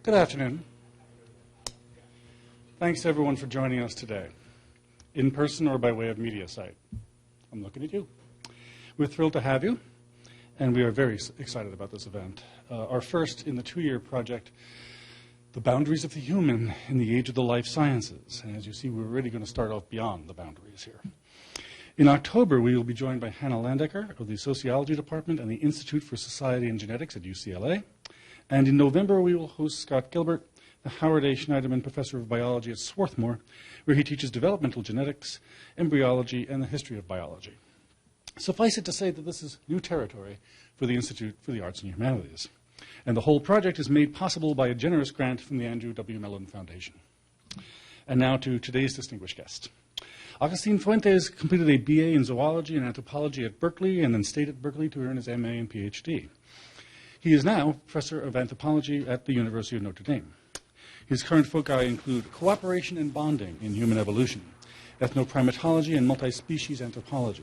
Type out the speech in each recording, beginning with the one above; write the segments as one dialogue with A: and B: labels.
A: Good afternoon. Thanks to everyone for joining us today, in person or by way of media site. I'm looking at you. We're thrilled to have you, and we are very excited about this event. Our first in the 2-year project, The Boundaries of the Human in the Age of the Life Sciences. And as you see, we're really going to start off beyond the boundaries here. In October, we will be joined by Hannah Landecker of the Sociology Department and the Institute for Society and Genetics at UCLA. And in November, we will host Scott Gilbert, the Howard A. Schneiderman Professor of Biology at Swarthmore, where he teaches developmental genetics, embryology, and the history of biology. Suffice it to say that this is new territory for the Institute for the Arts and Humanities. And the whole project is made possible by a generous grant from the Andrew W. Mellon Foundation. And now to today's distinguished guest. Agustin Fuentes completed a BA in zoology and anthropology at Berkeley and then stayed at Berkeley to earn his MA and PhD. He is now professor of anthropology at the University of Notre Dame. His current foci include cooperation and bonding in human evolution, ethnoprimatology and multi-species anthropology,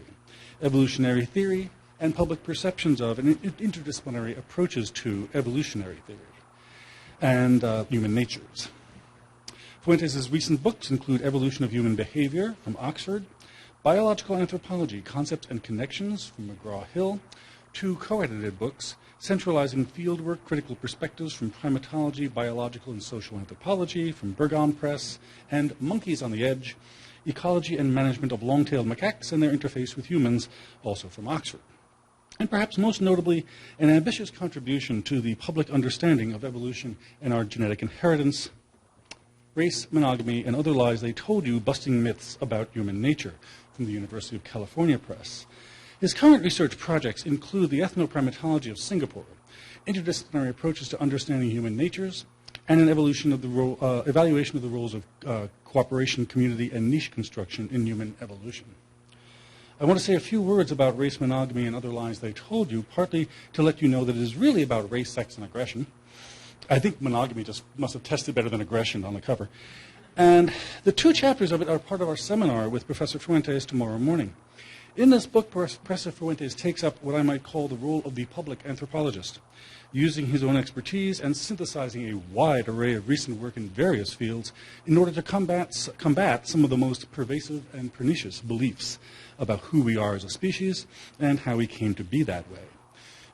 A: evolutionary theory, and public perceptions of and interdisciplinary approaches to evolutionary theory, and human natures. Fuentes' recent books include Evolution of Human Behavior from Oxford, Biological Anthropology, Concepts and Connections from McGraw-Hill, 2 co-edited books, Centralizing Fieldwork, Critical Perspectives from Primatology, Biological and Social Anthropology from Bergam Press, and Monkeys on the Edge, Ecology and Management of Long-Tailed Macaques and Their Interface with Humans, also from Oxford. And perhaps most notably, an ambitious contribution to the public understanding of evolution and our genetic inheritance, Race, Monogamy, and Other Lies They Told You, Busting Myths About Human Nature from the University of California Press. His current research projects include the ethnoprimatology of Singapore, interdisciplinary approaches to understanding human natures, and an evaluation of the roles of cooperation, community, and niche construction in human evolution. I want to say a few words about race, monogamy, and other lies they told you, partly to let you know that it is really about race, sex, and aggression. I think monogamy just must have tested better than aggression on the cover. And the 2 chapters of it are part of our seminar with Professor Fuentes tomorrow morning. In this book, Professor Fuentes takes up what I might call the role of the public anthropologist, using his own expertise and synthesizing a wide array of recent work in various fields in order to combat some of the most pervasive and pernicious beliefs about who we are as a species and how we came to be that way.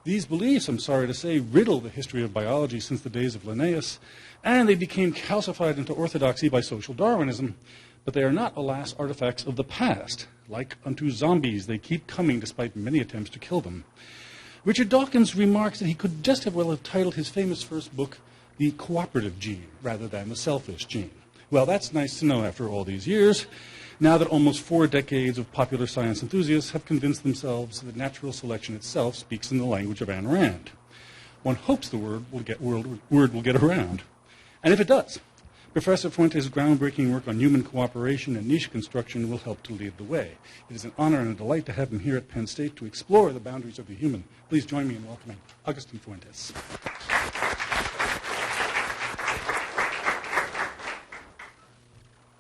A: These beliefs, I'm sorry to say, riddle the history of biology since the days of Linnaeus, and they became calcified into orthodoxy by social Darwinism, but they are not, alas, artifacts of the past. Like unto zombies, they keep coming despite many attempts to kill them. Richard Dawkins remarks that he could just as well have titled his famous first book, The Cooperative Gene, rather than The Selfish Gene. Well, that's nice to know after all these years, now that almost 4 decades of popular science enthusiasts have convinced themselves that natural selection itself speaks in the language of Ayn Rand. One hopes the word will get around. And if it does, Professor Fuentes' groundbreaking work on human cooperation and niche construction will help to lead the way. It is an honor and a delight to have him here at Penn State to explore the boundaries of the human. Please join me in welcoming Agustin Fuentes.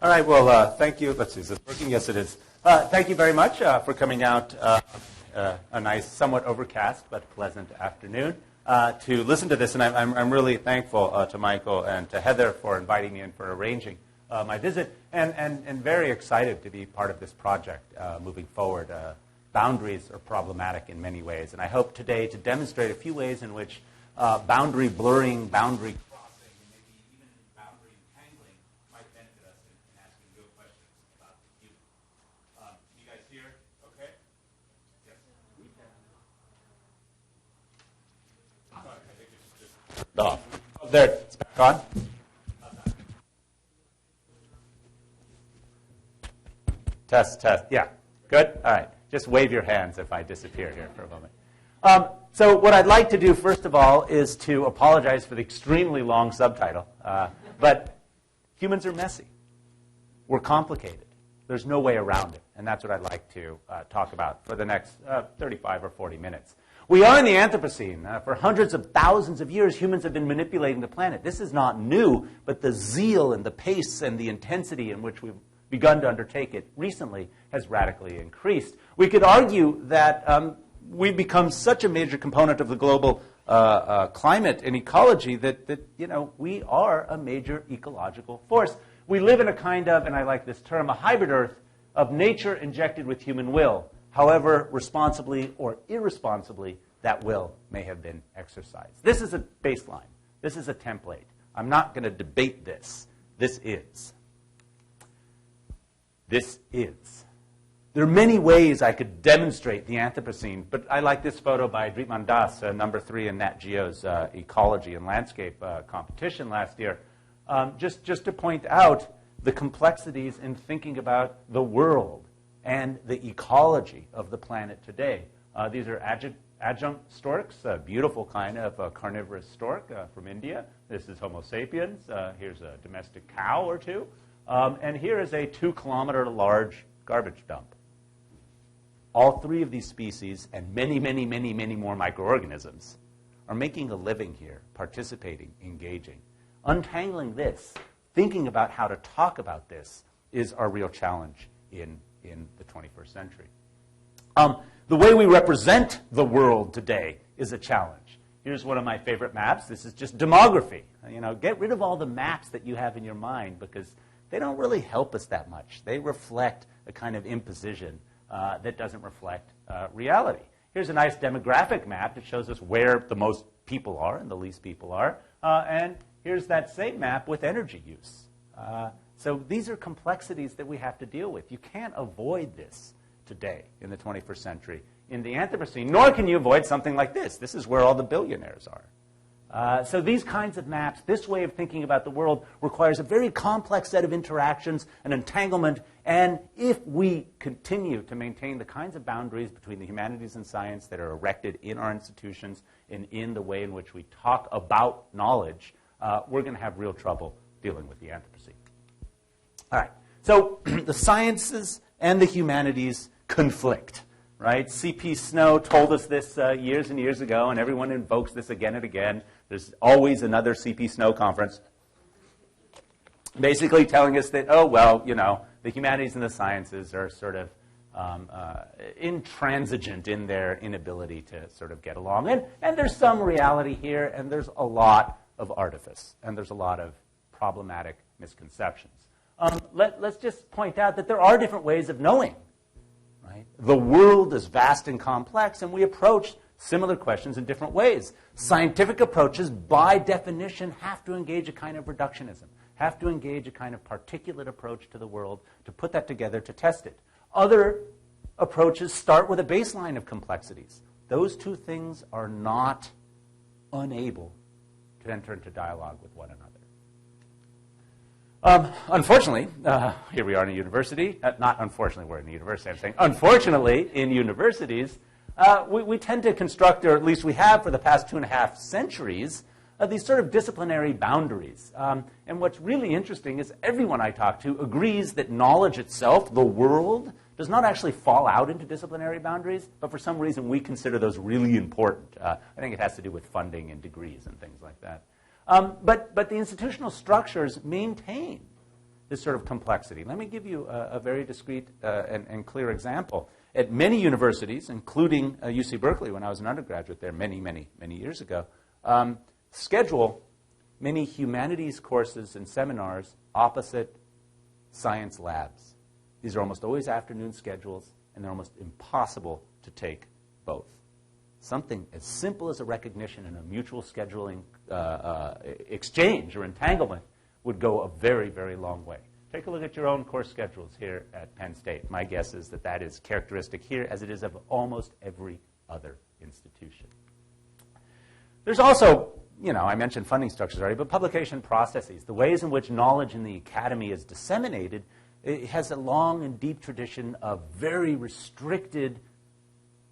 B: All right, well, thank you. Let's see, is this working? Yes, it is. Thank you very much for coming out a nice, somewhat overcast but pleasant afternoon to listen to this. And I'm really thankful to Michael and to Heather for inviting me in for arranging my visit, and very excited to be part of this project moving forward. Boundaries are problematic in many ways, and I hope today to demonstrate a few ways in which boundary blurring, boundary crossing, and maybe even boundary entangling might benefit us in asking real questions about you. You guys hear okay? Yes. Oh, I think it's just turned off. Oh, there, it's back on. Test, test. Yeah. Good? All right. Just wave your hands if I disappear here for a moment. So what I'd like to do, first of all, is to apologize for the extremely long subtitle. But humans are messy. We're complicated. There's no way around it. And that's what I'd like to talk about for the next 35 or 40 minutes. We are in the Anthropocene. For hundreds of thousands of years, humans have been manipulating the planet. This is not new, but the zeal and the pace and the intensity in which we've begun to undertake it recently has radically increased. We could argue that we've become such a major component of the global climate and ecology that we are a major ecological force. We live in a kind of, and I like this term, a hybrid Earth of nature injected with human will. However, responsibly or irresponsibly, that will may have been exercised. This is a baseline. This is a template. I'm not going to debate this. This is. This is. There are many ways I could demonstrate the Anthropocene, but I like this photo by Dritman Das, number 3 in Nat Geo's ecology and landscape competition last year, just to point out the complexities in thinking about the world and the ecology of the planet today. These are adjunct storks, a beautiful kind of carnivorous stork from India. This is Homo sapiens. Here's a domestic cow or two. And here is a 2-kilometer large garbage dump. All 3 of these species and many, many, many, many more microorganisms are making a living here, participating, engaging. Untangling this, thinking about how to talk about this is our real challenge in the 21st century. The way we represent the world today is a challenge. Here's one of my favorite maps. This is just demography. Get rid of all the maps that you have in your mind because they don't really help us that much. They reflect a kind of imposition that doesn't reflect reality. Here's a nice demographic map that shows us where the most people are and the least people are. And here's that same map with energy use. So these are complexities that we have to deal with. You can't avoid this today in the 21st century in the Anthropocene, nor can you avoid something like this. This is where all the billionaires are. So these kinds of maps, this way of thinking about the world requires a very complex set of interactions and entanglement. And if we continue to maintain the kinds of boundaries between the humanities and science that are erected in our institutions and in the way in which we talk about knowledge, we're going to have real trouble dealing with the Anthropocene. All right. So the sciences and the humanities conflict. Right? C.P. Snow told us this years and years ago, and everyone invokes this again and again. There's always another C.P. Snow conference, basically telling us that, the humanities and the sciences are sort of intransigent in their inability to sort of get along. And there's some reality here, and there's a lot of artifice, and there's a lot of problematic misconceptions. Let's just point out that there are different ways of knowing. Right? The world is vast and complex, and we approach similar questions in different ways. Scientific approaches, by definition, have to engage a kind of reductionism, have to engage a kind of particulate approach to the world to put that together to test it. Other approaches start with a baseline of complexities. Those two things are not unable to enter into dialogue with one another. Unfortunately, here we are in a university. Not unfortunately we're in a university, I'm saying unfortunately in universities, we tend to construct, or at least we have for the past 2.5 centuries, these sort of disciplinary boundaries. And what's really interesting is everyone I talk to agrees that knowledge itself, the world, does not actually fall out into disciplinary boundaries, but for some reason we consider those really important. I think it has to do with funding and degrees and things like that. But the institutional structures maintain this sort of complexity. Let me give you a very discrete and clear example. At many universities, including UC Berkeley when I was an undergraduate there many, many, many years ago, schedule many humanities courses and seminars opposite science labs. These are almost always afternoon schedules, and they're almost impossible to take both. Something as simple as a recognition and a mutual scheduling exchange or entanglement would go a very, very long way. Take a look at your own course schedules here at Penn State. My guess is that that is characteristic here as it is of almost every other institution. There's also, I mentioned funding structures already, but publication processes, the ways in which knowledge in the academy is disseminated, it has a long and deep tradition of very restricted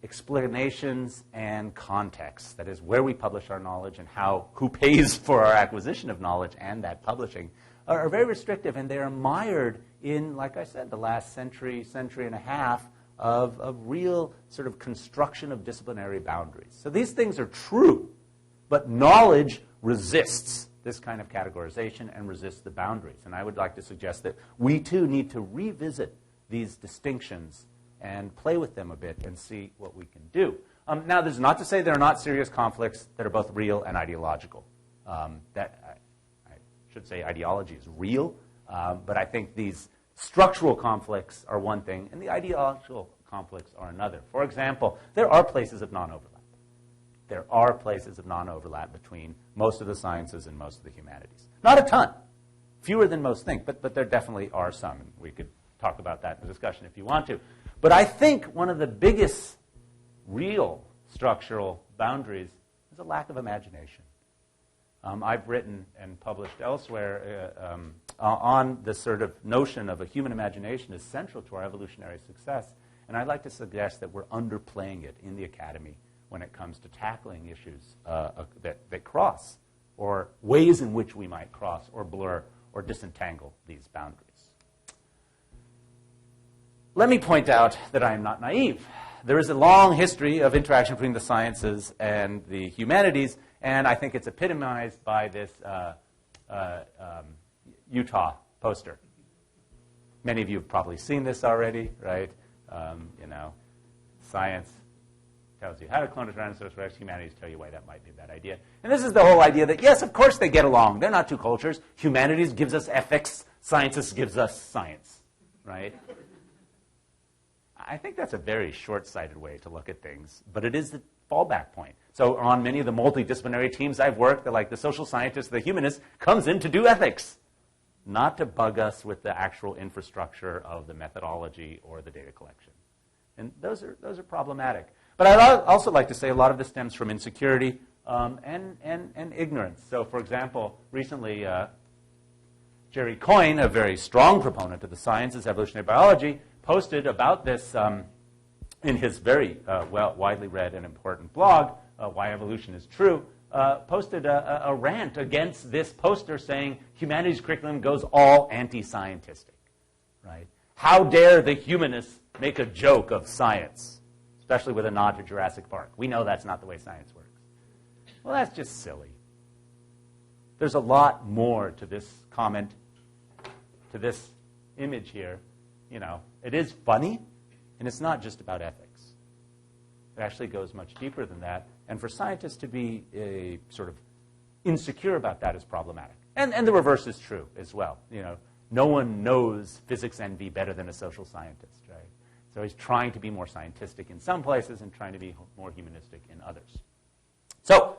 B: explanations and context. That is, where we publish our knowledge and who pays for our acquisition of knowledge and that publishing are very restrictive, and they are mired in, like I said, the last century and a half of real sort of construction of disciplinary boundaries. So these things are true, but knowledge resists this kind of categorization and resists the boundaries. And I would like to suggest that we too need to revisit these distinctions and play with them a bit and see what we can do. Now, this is not to say there are not serious conflicts that are both real and ideological. I should say ideology is real, but I think these structural conflicts are one thing, and the ideological conflicts are another. For example, there are places of non-overlap. There are places of non-overlap between most of the sciences and most of the humanities. Not a ton, fewer than most think, but there definitely are some. And we could talk about that in the discussion if you want to. But I think one of the biggest real structural boundaries is a lack of imagination. I've written and published elsewhere on this sort of notion of a human imagination is central to our evolutionary success, and I'd like to suggest that we're underplaying it in the academy when it comes to tackling issues that cross, or ways in which we might cross or blur or disentangle these boundaries. Let me point out that I am not naive. There is a long history of interaction between the sciences and the humanities, and I think it's epitomized by this Utah poster. Many of you have probably seen this already, right? Science tells you how to clone a Tyrannosaurus Rex. Humanities tell you why that might be a bad idea. And this is the whole idea that, yes, of course they get along. They're not two cultures. Humanities gives us ethics. Scientists gives us science, right? I think that's a very short-sighted way to look at things, but it is the fallback point. So on many of the multidisciplinary teams I've worked, like the social scientist, the humanist, comes in to do ethics, not to bug us with the actual infrastructure of the methodology or the data collection. And those are problematic. But I'd also like to say a lot of this stems from insecurity and ignorance. So, for example, recently, Jerry Coyne, a very strong proponent of the sciences, evolutionary biology, posted about this in his very widely read and important blog, Why Evolution is True, posted a rant against this poster saying humanities curriculum goes all anti-scientistic, right? How dare the humanists make a joke of science, especially with a nod to Jurassic Park. We know that's not the way science works. Well, that's just silly. There's a lot more to this comment, to this image here. It is funny, and it's not just about ethics. It actually goes much deeper than that. And for scientists to be sort of insecure about that is problematic. And the reverse is true as well. No one knows physics envy better than a social scientist, right? So he's trying to be more scientific in some places and trying to be more humanistic in others. So,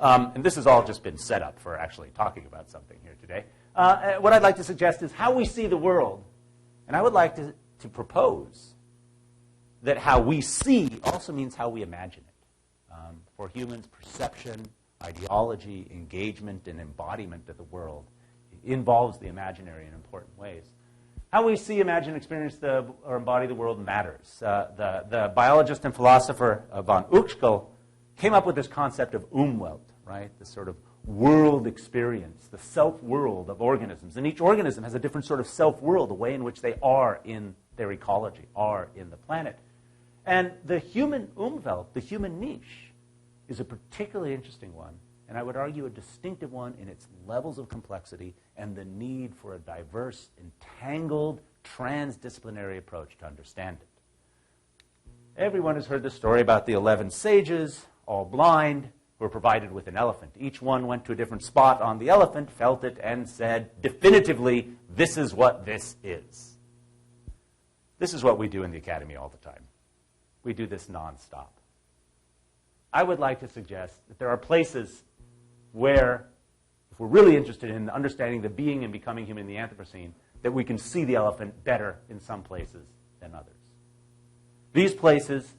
B: and this has all just been set up for actually talking about something here today. What I'd like to suggest is how we see the world. And I would like to propose that how we see also means how we imagine it. For humans, perception, ideology, engagement, and embodiment of the world involves the imaginary in important ways. How we see, imagine, experience, or embody the world matters. The biologist and philosopher von Uexküll came up with this concept of Umwelt, right? This sort of world experience, the self-world of organisms. And each organism has a different sort of self-world, the way in which they are in their ecology, are in the planet. And the human Umwelt, the human niche, is a particularly interesting one, and I would argue a distinctive one in its levels of complexity and the need for a diverse, entangled, trans-disciplinary approach to understand it. Everyone has heard the story about the 11 sages, all blind, who were provided with an elephant. Each one went to a different spot on the elephant, felt it, and said, definitively, this is what this is. This is what we do in the academy all the time. We do this nonstop. I would like to suggest that there are places where, if we're really interested in understanding the being and becoming human in the Anthropocene, that we can see the elephant better in some places than others. These places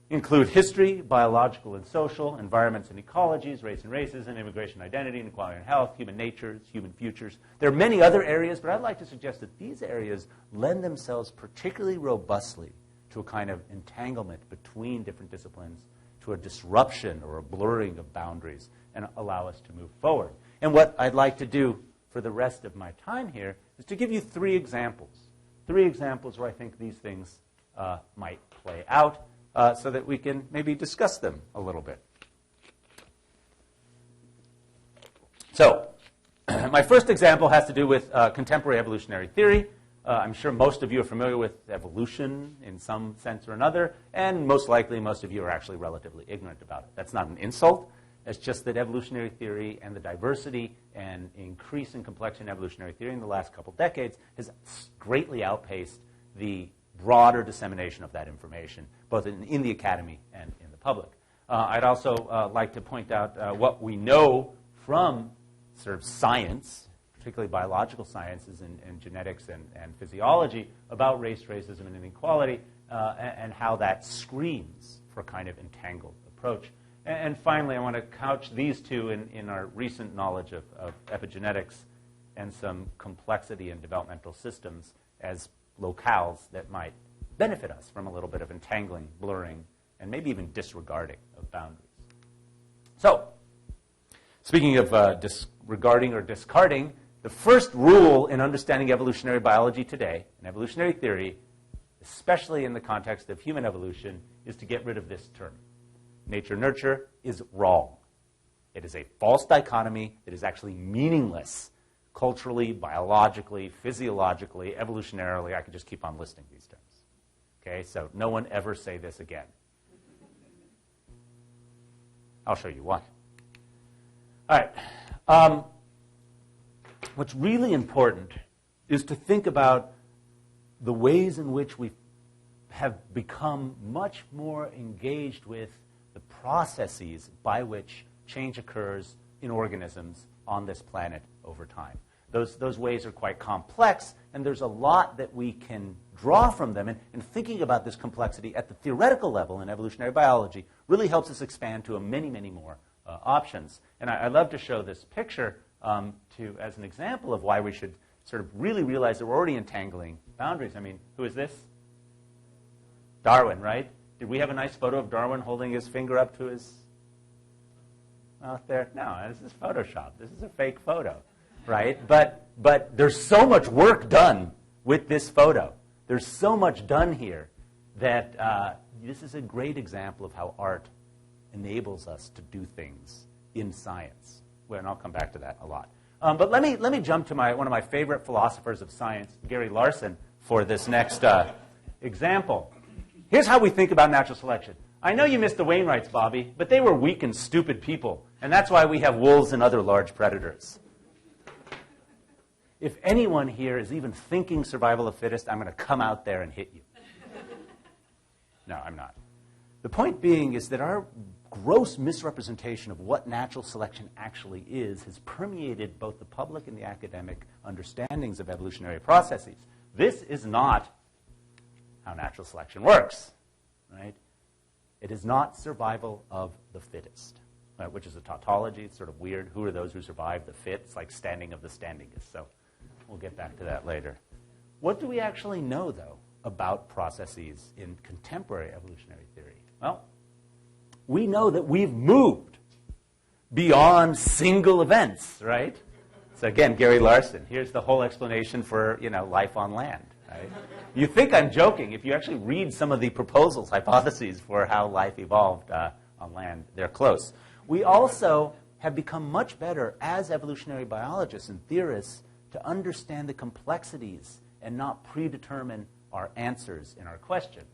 B: include history, biological and social, environments and ecologies, race and racism, immigration identity, inequality and health, human natures, human futures. There are many other areas, but I'd like to suggest that these areas lend themselves particularly robustly to a kind of entanglement between different disciplines, to a disruption or a blurring of boundaries, and allow us to move forward. And what I'd like to do for the rest of my time here is to give you three examples where I think these things might play out, so that we can maybe discuss them a little bit. So, my first example has to do with contemporary evolutionary theory. I'm sure most of you are familiar with evolution in some sense or another, and most likely most of you are actually relatively ignorant about it. That's not an insult. It's just that evolutionary theory and the diversity and increase in complexity in evolutionary theory in the last couple decades has greatly outpaced the broader dissemination of that information, both in the academy and in the public. I'd also like to point out what we know from sort of science, particularly biological sciences and genetics and physiology, about race, racism, and inequality, and how that screams for a kind of entangled approach. And finally, I want to couch these two in our recent knowledge of epigenetics and some complexity in developmental systems as locales that might benefit us from a little bit of entangling, blurring, and maybe even disregarding of boundaries. So, speaking of disregarding or discarding, the first rule in understanding evolutionary biology today, and evolutionary theory, especially in the context of human evolution, is to get rid of this term. Nature-nurture is wrong. It is a false dichotomy that is actually meaningless culturally, biologically, physiologically, evolutionarily. I could just keep on listing these terms. Okay, so no one ever say this again. I'll show you why. All right. What's really important is to think about the ways in which we have become much more engaged with the processes by which change occurs in organisms on this planet over time. Those ways are quite complex, and there's a lot that we can draw from them. And thinking about this complexity at the theoretical level in evolutionary biology really helps us expand to many, many more options. And I love to show this picture as an example of why we should sort of really realize that we're already entangling boundaries. I mean, who is this? Darwin, right? Did we have a nice photo of Darwin holding his finger up to his mouth there? No, this is Photoshop. This is a fake photo, right? But there's so much work done with this photo. There's so much done here that this is a great example of how art enables us to do things in science. Well, and I'll come back to that a lot. But let me jump to one of my favorite philosophers of science, Gary Larson, for this next example. Here's how we think about natural selection. I know you missed the Wainwrights, Bobby, but they were weak and stupid people, and that's why we have wolves and other large predators. If anyone here is even thinking survival of the fittest, I'm going to come out there and hit you. No, I'm not. The point being is that our gross misrepresentation of what natural selection actually is has permeated both the public and the academic understandings of evolutionary processes. This is not how natural selection works, right? It is not survival of the fittest, right, which is a tautology. It's sort of weird. Who are those who survive the fit? It's like standing of the standingest. So we'll get back to that later. What do we actually know, though, about processes in contemporary evolutionary theory? Well, we know that we've moved beyond single events, right? So again, Gary Larson, here's the whole explanation for, life on land, right? You think I'm joking. If you actually read some of the proposals, hypotheses for how life evolved on land, they're close. We also have become much better as evolutionary biologists and theorists to understand the complexities and not predetermine our answers in our questions.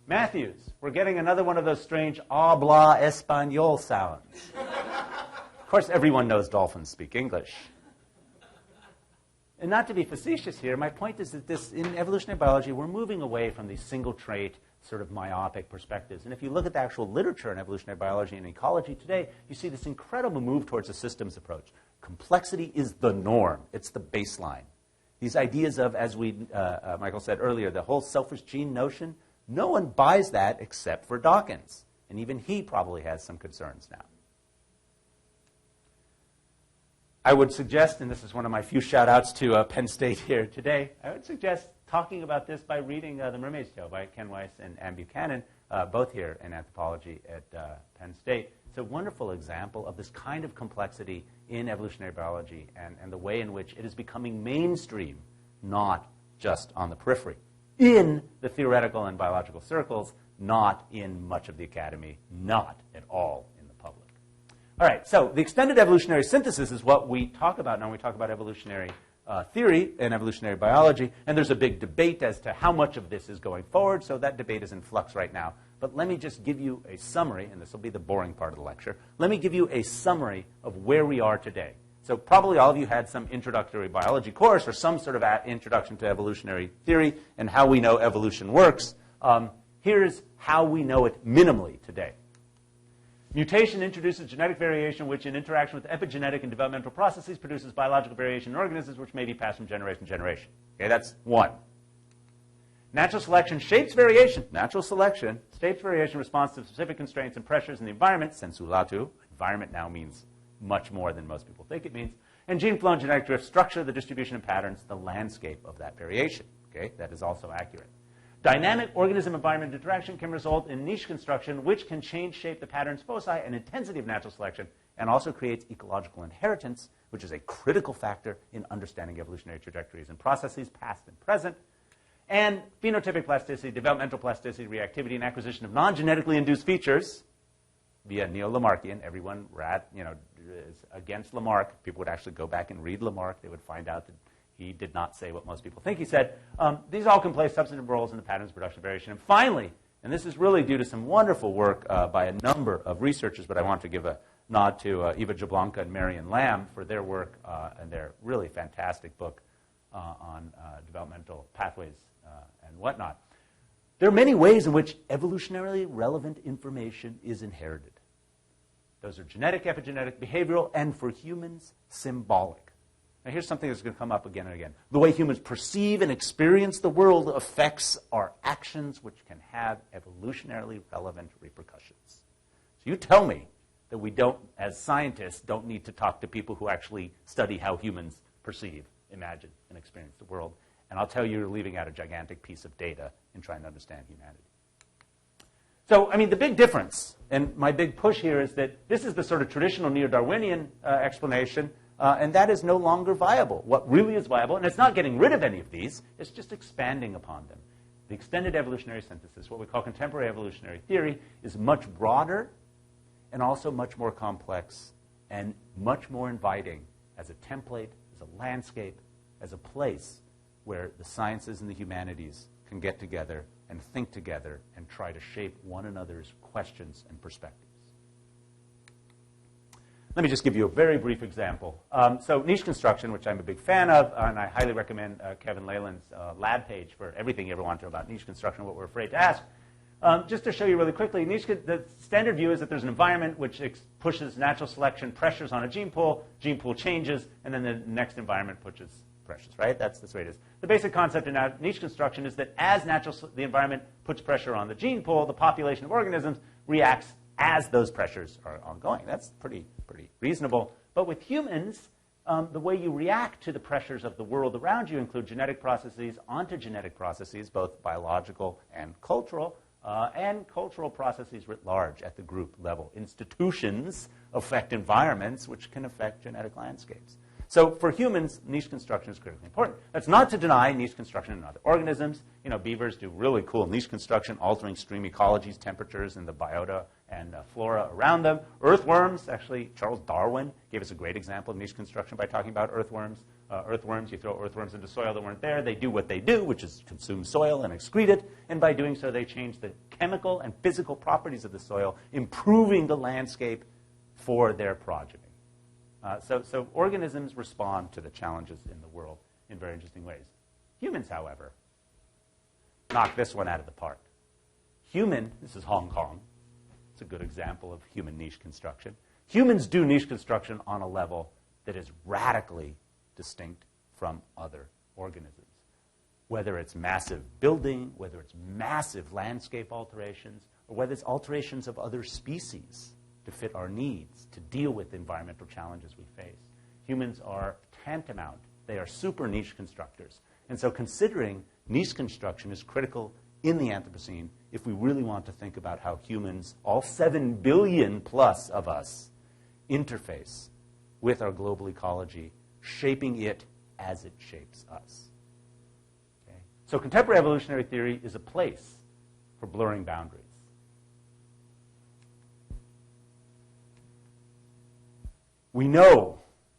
B: Matthews, we're getting another one of those strange habla español sounds. Of course, everyone knows dolphins speak English. And not to be facetious here, my point is that in evolutionary biology, we're moving away from these single trait, sort of myopic perspectives. And if you look at the actual literature in evolutionary biology and ecology today, you see this incredible move towards a systems approach. Complexity is the norm. It's the baseline. These ideas of, as Michael said earlier, the whole selfish gene notion, no one buys that except for Dawkins. And even he probably has some concerns now. I would suggest, and this is one of my few shout-outs to Penn State here today, I would suggest talking about this by reading The Mermaid's Tale by Ken Weiss and Anne Buchanan, both here in anthropology at Penn State. It's a wonderful example of this kind of complexity in evolutionary biology and the way in which it is becoming mainstream, not just on the periphery, in the theoretical and biological circles, not in much of the academy, not at all in the public. All right, so the extended evolutionary synthesis is what we talk about now when we talk about evolutionary theory in evolutionary biology, and there's a big debate as to how much of this is going forward, so that debate is in flux right now. But let me just give you a summary, and this will be the boring part of the lecture. Let me give you a summary of where we are today. So probably all of you had some introductory biology course or some sort of introduction to evolutionary theory and how we know evolution works. Here's how we know it minimally today. Mutation introduces genetic variation, which in interaction with epigenetic and developmental processes produces biological variation in organisms, which may be passed from generation to generation. Okay, that's one. Natural selection shapes variation. Natural selection shapes variation in response to specific constraints and pressures in the environment. Sensu lato. Environment now means much more than most people think it means. And gene flow and genetic drift structure the distribution and patterns, the landscape of that variation. Okay, that is also accurate. Dynamic organism-environment interaction can result in niche construction, which can change shape the patterns, foci, and intensity of natural selection, and also creates ecological inheritance, which is a critical factor in understanding evolutionary trajectories and processes, past and present. And phenotypic plasticity, developmental plasticity, reactivity, and acquisition of non-genetically induced features via neo-Lamarckian. Everyone is against Lamarck. People would actually go back and read Lamarck. They would find out that he did not say what most people think he said. These all can play substantive roles in the patterns of production variation. And finally, and this is really due to some wonderful work by a number of researchers, but I want to give a nod to Eva Jablonka and Marion Lamb for their work and their really fantastic book on developmental pathways and whatnot. There are many ways in which evolutionarily relevant information is inherited. Those are genetic, epigenetic, behavioral, and for humans, symbolic. Now, here's something that's going to come up again and again. The way humans perceive and experience the world affects our actions, which can have evolutionarily relevant repercussions. So you tell me that we don't, as scientists, don't need to talk to people who actually study how humans perceive, imagine, and experience the world. And I'll tell you, you're leaving out a gigantic piece of data in trying to understand humanity. So, I mean, the big difference, and my big push here is that this is the sort of traditional neo-Darwinian explanation, and that is no longer viable. What really is viable, and it's not getting rid of any of these, it's just expanding upon them. The extended evolutionary synthesis, what we call contemporary evolutionary theory, is much broader and also much more complex and much more inviting as a template, as a landscape, as a place where the sciences and the humanities can get together and think together and try to shape one another's questions and perspectives. Let me just give you a very brief example. So niche construction, which I'm a big fan of, and I highly recommend Kevin Leyland's lab page for everything you ever want to know about niche construction, what we're afraid to ask. Just to show you really quickly, the standard view is that there's an environment which pushes natural selection pressures on a gene pool changes, and then the next environment pushes pressures, right? That's the way it is. The basic concept in niche construction is that as the environment puts pressure on the gene pool, the population of organisms reacts as those pressures are ongoing. That's pretty reasonable. But with humans, the way you react to the pressures of the world around you include genetic processes, ontogenetic processes, both biological and cultural processes writ large at the group level. Institutions affect environments which can affect genetic landscapes. So for humans, niche construction is critically important. That's not to deny niche construction in other organisms. You know, beavers do really cool niche construction, altering stream ecologies, temperatures, and the biota and flora around them. Earthworms, actually, Charles Darwin gave us a great example of niche construction by talking about earthworms. You throw earthworms into soil that weren't there. They do what they do, which is consume soil and excrete it. And by doing so, they change the chemical and physical properties of the soil, improving the landscape for their progeny. So organisms respond to the challenges in the world in very interesting ways. Humans, however, knock this one out of the park. This is Hong Kong. It's a good example of human niche construction. Humans do niche construction on a level that is radically distinct from other organisms. Whether it's massive building, whether it's massive landscape alterations, or whether it's alterations of other species to fit our needs, to deal with the environmental challenges we face. Humans are tantamount. They are super niche constructors. And so considering niche construction is critical in the Anthropocene if we really want to think about how humans, all 7 billion plus of us, interface with our global ecology, shaping it as it shapes us. Okay? So contemporary evolutionary theory is a place for blurring boundaries. We know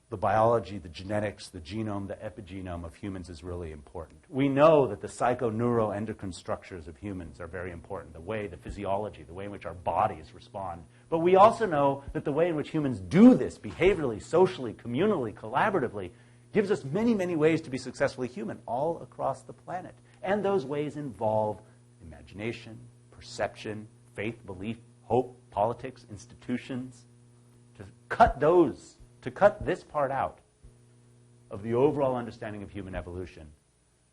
B: the biology, the genetics, the genome, the epigenome of humans is really important. We know that the psychoneuroendocrine structures of humans are very important, the way, the physiology, the way in which our bodies respond. But we also know that the way in which humans do this behaviorally, socially, communally, collaboratively, gives us many, many ways to be successfully human all across the planet. And those ways involve imagination, perception, faith, belief, hope, politics, institutions. To cut this part out of the overall understanding of human evolution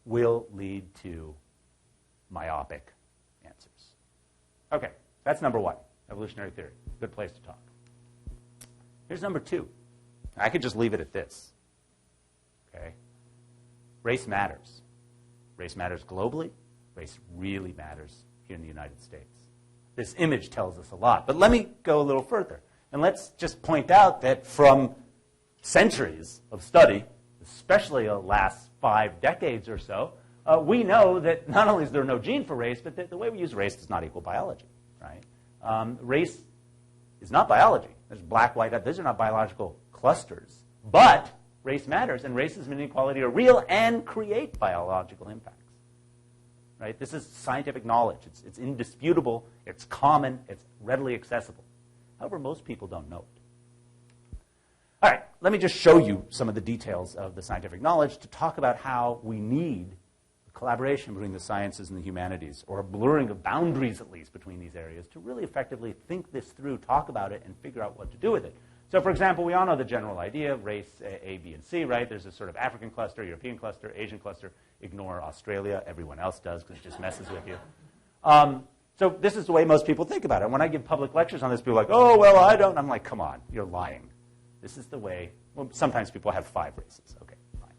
B: will lead to myopic answers. Okay, that's number one, evolutionary theory. Good place to talk. Here's number two. I could just leave it at this. Okay? Race matters. Race matters globally. Race really matters here in the United States. This image tells us a lot. But let me go a little further. And let's just point out that from centuries of study, especially the last 5 decades or so, we know that not only is there no gene for race, but that the way we use race does not equal biology. Right? Race is not biology. There's black, white, these are not biological clusters. But race matters, and racism and inequality are real and create biological impacts. Right? This is scientific knowledge. It's indisputable, it's common, it's readily accessible. However, most people don't know it. All right, let me just show you some of the details of the scientific knowledge to talk about how we need collaboration between the sciences and the humanities, or a blurring of boundaries, at least, between these areas to really effectively think this through, talk about it, and figure out what to do with it. So, for example, we all know the general idea, race A, B, and C, right? There's a sort of African cluster, European cluster, Asian cluster. Ignore Australia. Everyone else does because it just messes with you. So this is the way most people think about it. When I give public lectures on this, people are like, oh, well, I don't. I'm like, come on, you're lying. This is the way. Well, sometimes people have 5 races. Okay, fine.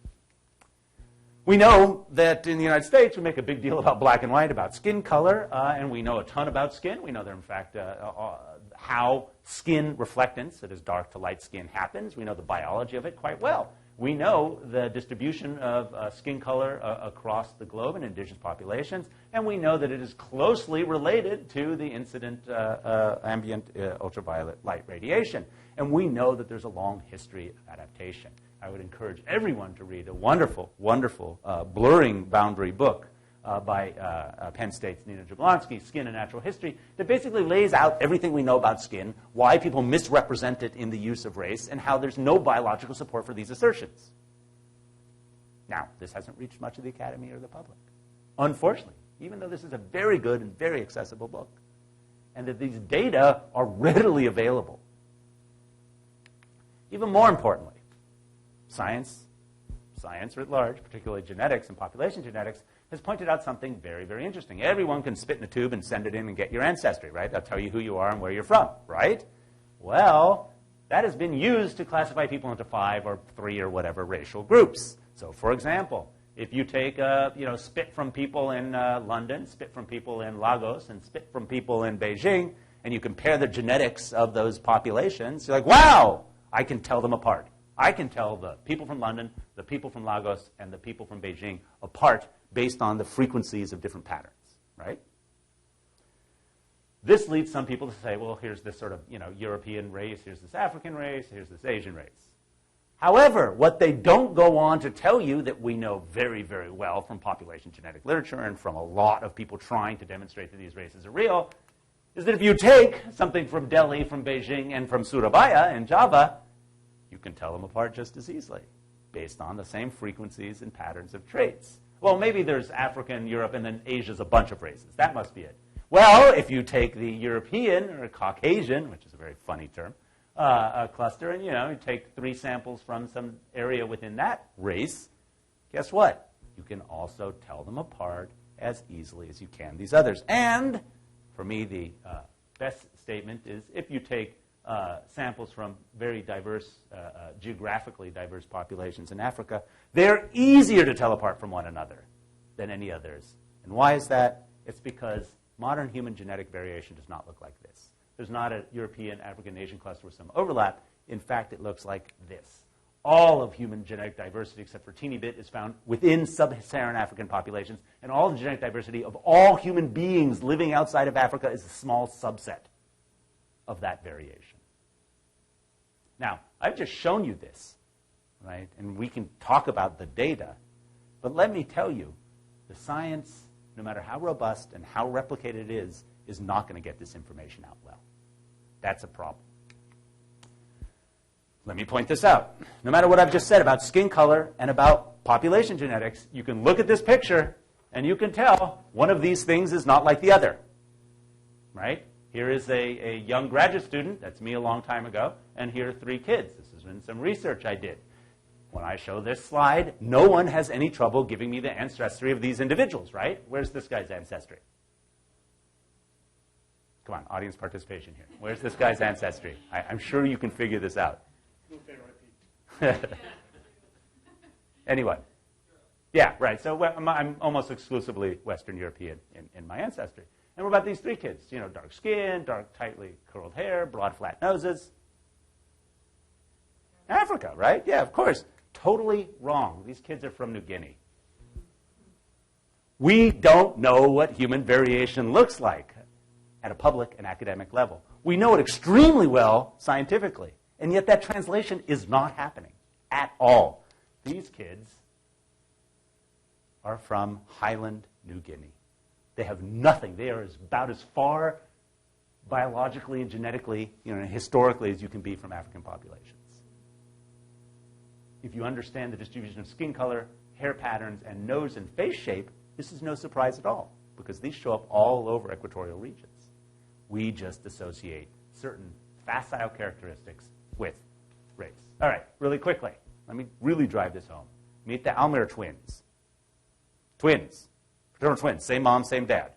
B: We know that in the United States, we make a big deal about black and white, about skin color, and we know a ton about skin. We know that, in fact, how skin reflectance, that is dark to light skin, happens. We know the biology of it quite well. We know the distribution of skin color across the globe in indigenous populations, and we know that it is closely related to the incident ambient ultraviolet light radiation. And we know that there's a long history of adaptation. I would encourage everyone to read a wonderful, wonderful blurring boundary book by Penn State's Nina Jablonski, Skin and Natural History, that basically lays out everything we know about skin, why people misrepresent it in the use of race, and how there's no biological support for these assertions. Now, this hasn't reached much of the academy or the public, unfortunately, even though this is a very good and very accessible book, and that these data are readily available. Even more importantly, science writ large, particularly genetics and population genetics, has pointed out something very, very interesting. Everyone can spit in a tube and send it in and get your ancestry, right? That'll tell you who you are and where you're from, right? Well, that has been used to classify people into 5 or 3 or whatever racial groups. So, for example, if you take spit from people in London, spit from people in Lagos, and spit from people in Beijing, and you compare the genetics of those populations, you're like, wow, I can tell them apart. I can tell the people from London, the people from Lagos, and the people from Beijing apart based on the frequencies of different patterns, right? This leads some people to say, well, here's this sort of, European race, here's this African race, here's this Asian race. However, what they don't go on to tell you that we know very, very well from population genetic literature and from a lot of people trying to demonstrate that these races are real, is that if you take something from Delhi, from Beijing, and from Surabaya in Java, you can tell them apart just as easily based on the same frequencies and patterns of traits. Well, maybe there's Africa and Europe, and then Asia's a bunch of races. That must be it. Well, if you take the European or Caucasian, which is a very funny term, cluster, and you take 3 samples from some area within that race, guess what? You can also tell them apart as easily as you can these others. And for me, the best statement is if you take samples from very diverse, geographically diverse populations in Africa, they're easier to tell apart from one another than any others. And why is that? It's because modern human genetic variation does not look like this. There's not a European, African, Asian cluster with some overlap. In fact, it looks like this. All of human genetic diversity, except for a teeny bit, is found within sub-Saharan African populations, and all the genetic diversity of all human beings living outside of Africa is a small subset of that variation. Now, I've just shown you this right? And we can talk about the data. But let me tell you, the science, no matter how robust and how replicated it is not going to get this information out well. That's a problem. Let me point this out. No matter what I've just said about skin color and about population genetics, you can look at this picture and you can tell one of these things is not like the other, right? Here is a young graduate student, that's me a long time ago, and here are 3 kids. This has been some research I did. When I show this slide, no one has any trouble giving me the ancestry of these individuals, right? Where's this guy's ancestry? Come on, audience participation here. Where's this guy's ancestry? I'm sure you can figure this out. Anyone? Yeah, right. So I'm almost exclusively Western European in my ancestry. And what about these 3 kids? You know, dark skin, dark, tightly curled hair, broad, flat noses. Africa, right? Yeah, of course. Totally wrong. These kids are from New Guinea. We don't know what human variation looks like at a public and academic level. We know it extremely well scientifically, and yet that translation is not happening at all. These kids are from Highland, New Guinea. They have nothing. They are about as far biologically and genetically, historically as you can be from African populations. If you understand the distribution of skin color, hair patterns, and nose and face shape, this is no surprise at all, because these show up all over equatorial regions. We just associate certain facile characteristics with race. All right, really quickly, let me really drive this home. Meet the Almir twins. Twins. Fraternal twins, same mom, same dad.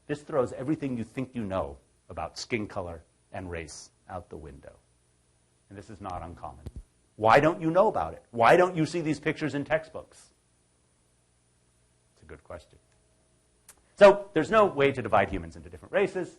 B: This throws everything you think you know about skin color and race out the window. And this is not uncommon. Why don't you know about it? Why don't you see these pictures in textbooks? It's a good question. So there's no way to divide humans into different races.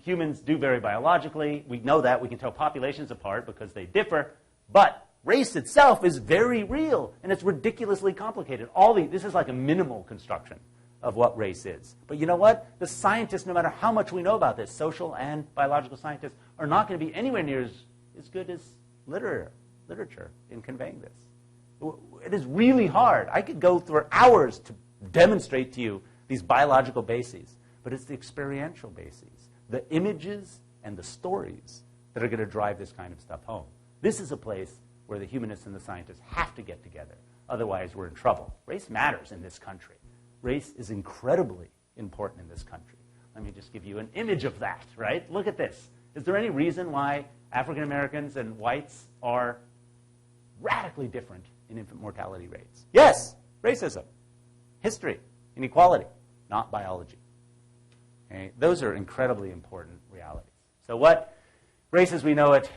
B: Humans do vary biologically. We know that. We can tell populations apart because they differ. But race itself is very real, and it's ridiculously complicated. This is like a minimal construction of what race is. But you know what? The scientists, no matter how much we know about this, social and biological scientists, are not going to be anywhere near as good as literature in conveying this. It is really hard. I could go through hours to demonstrate to you these biological bases, but it's the experiential bases, the images and the stories that are going to drive this kind of stuff home. This is a place where the humanists and the scientists have to get together. Otherwise, we're in trouble. Race matters in this country. Race is incredibly important in this country. Let me just give you an image of that, right? Look at this. Is there any reason why African Americans and whites are radically different in infant mortality rates? Yes, racism, history, inequality, not biology. Okay? Those are incredibly important realities. So what race as we know it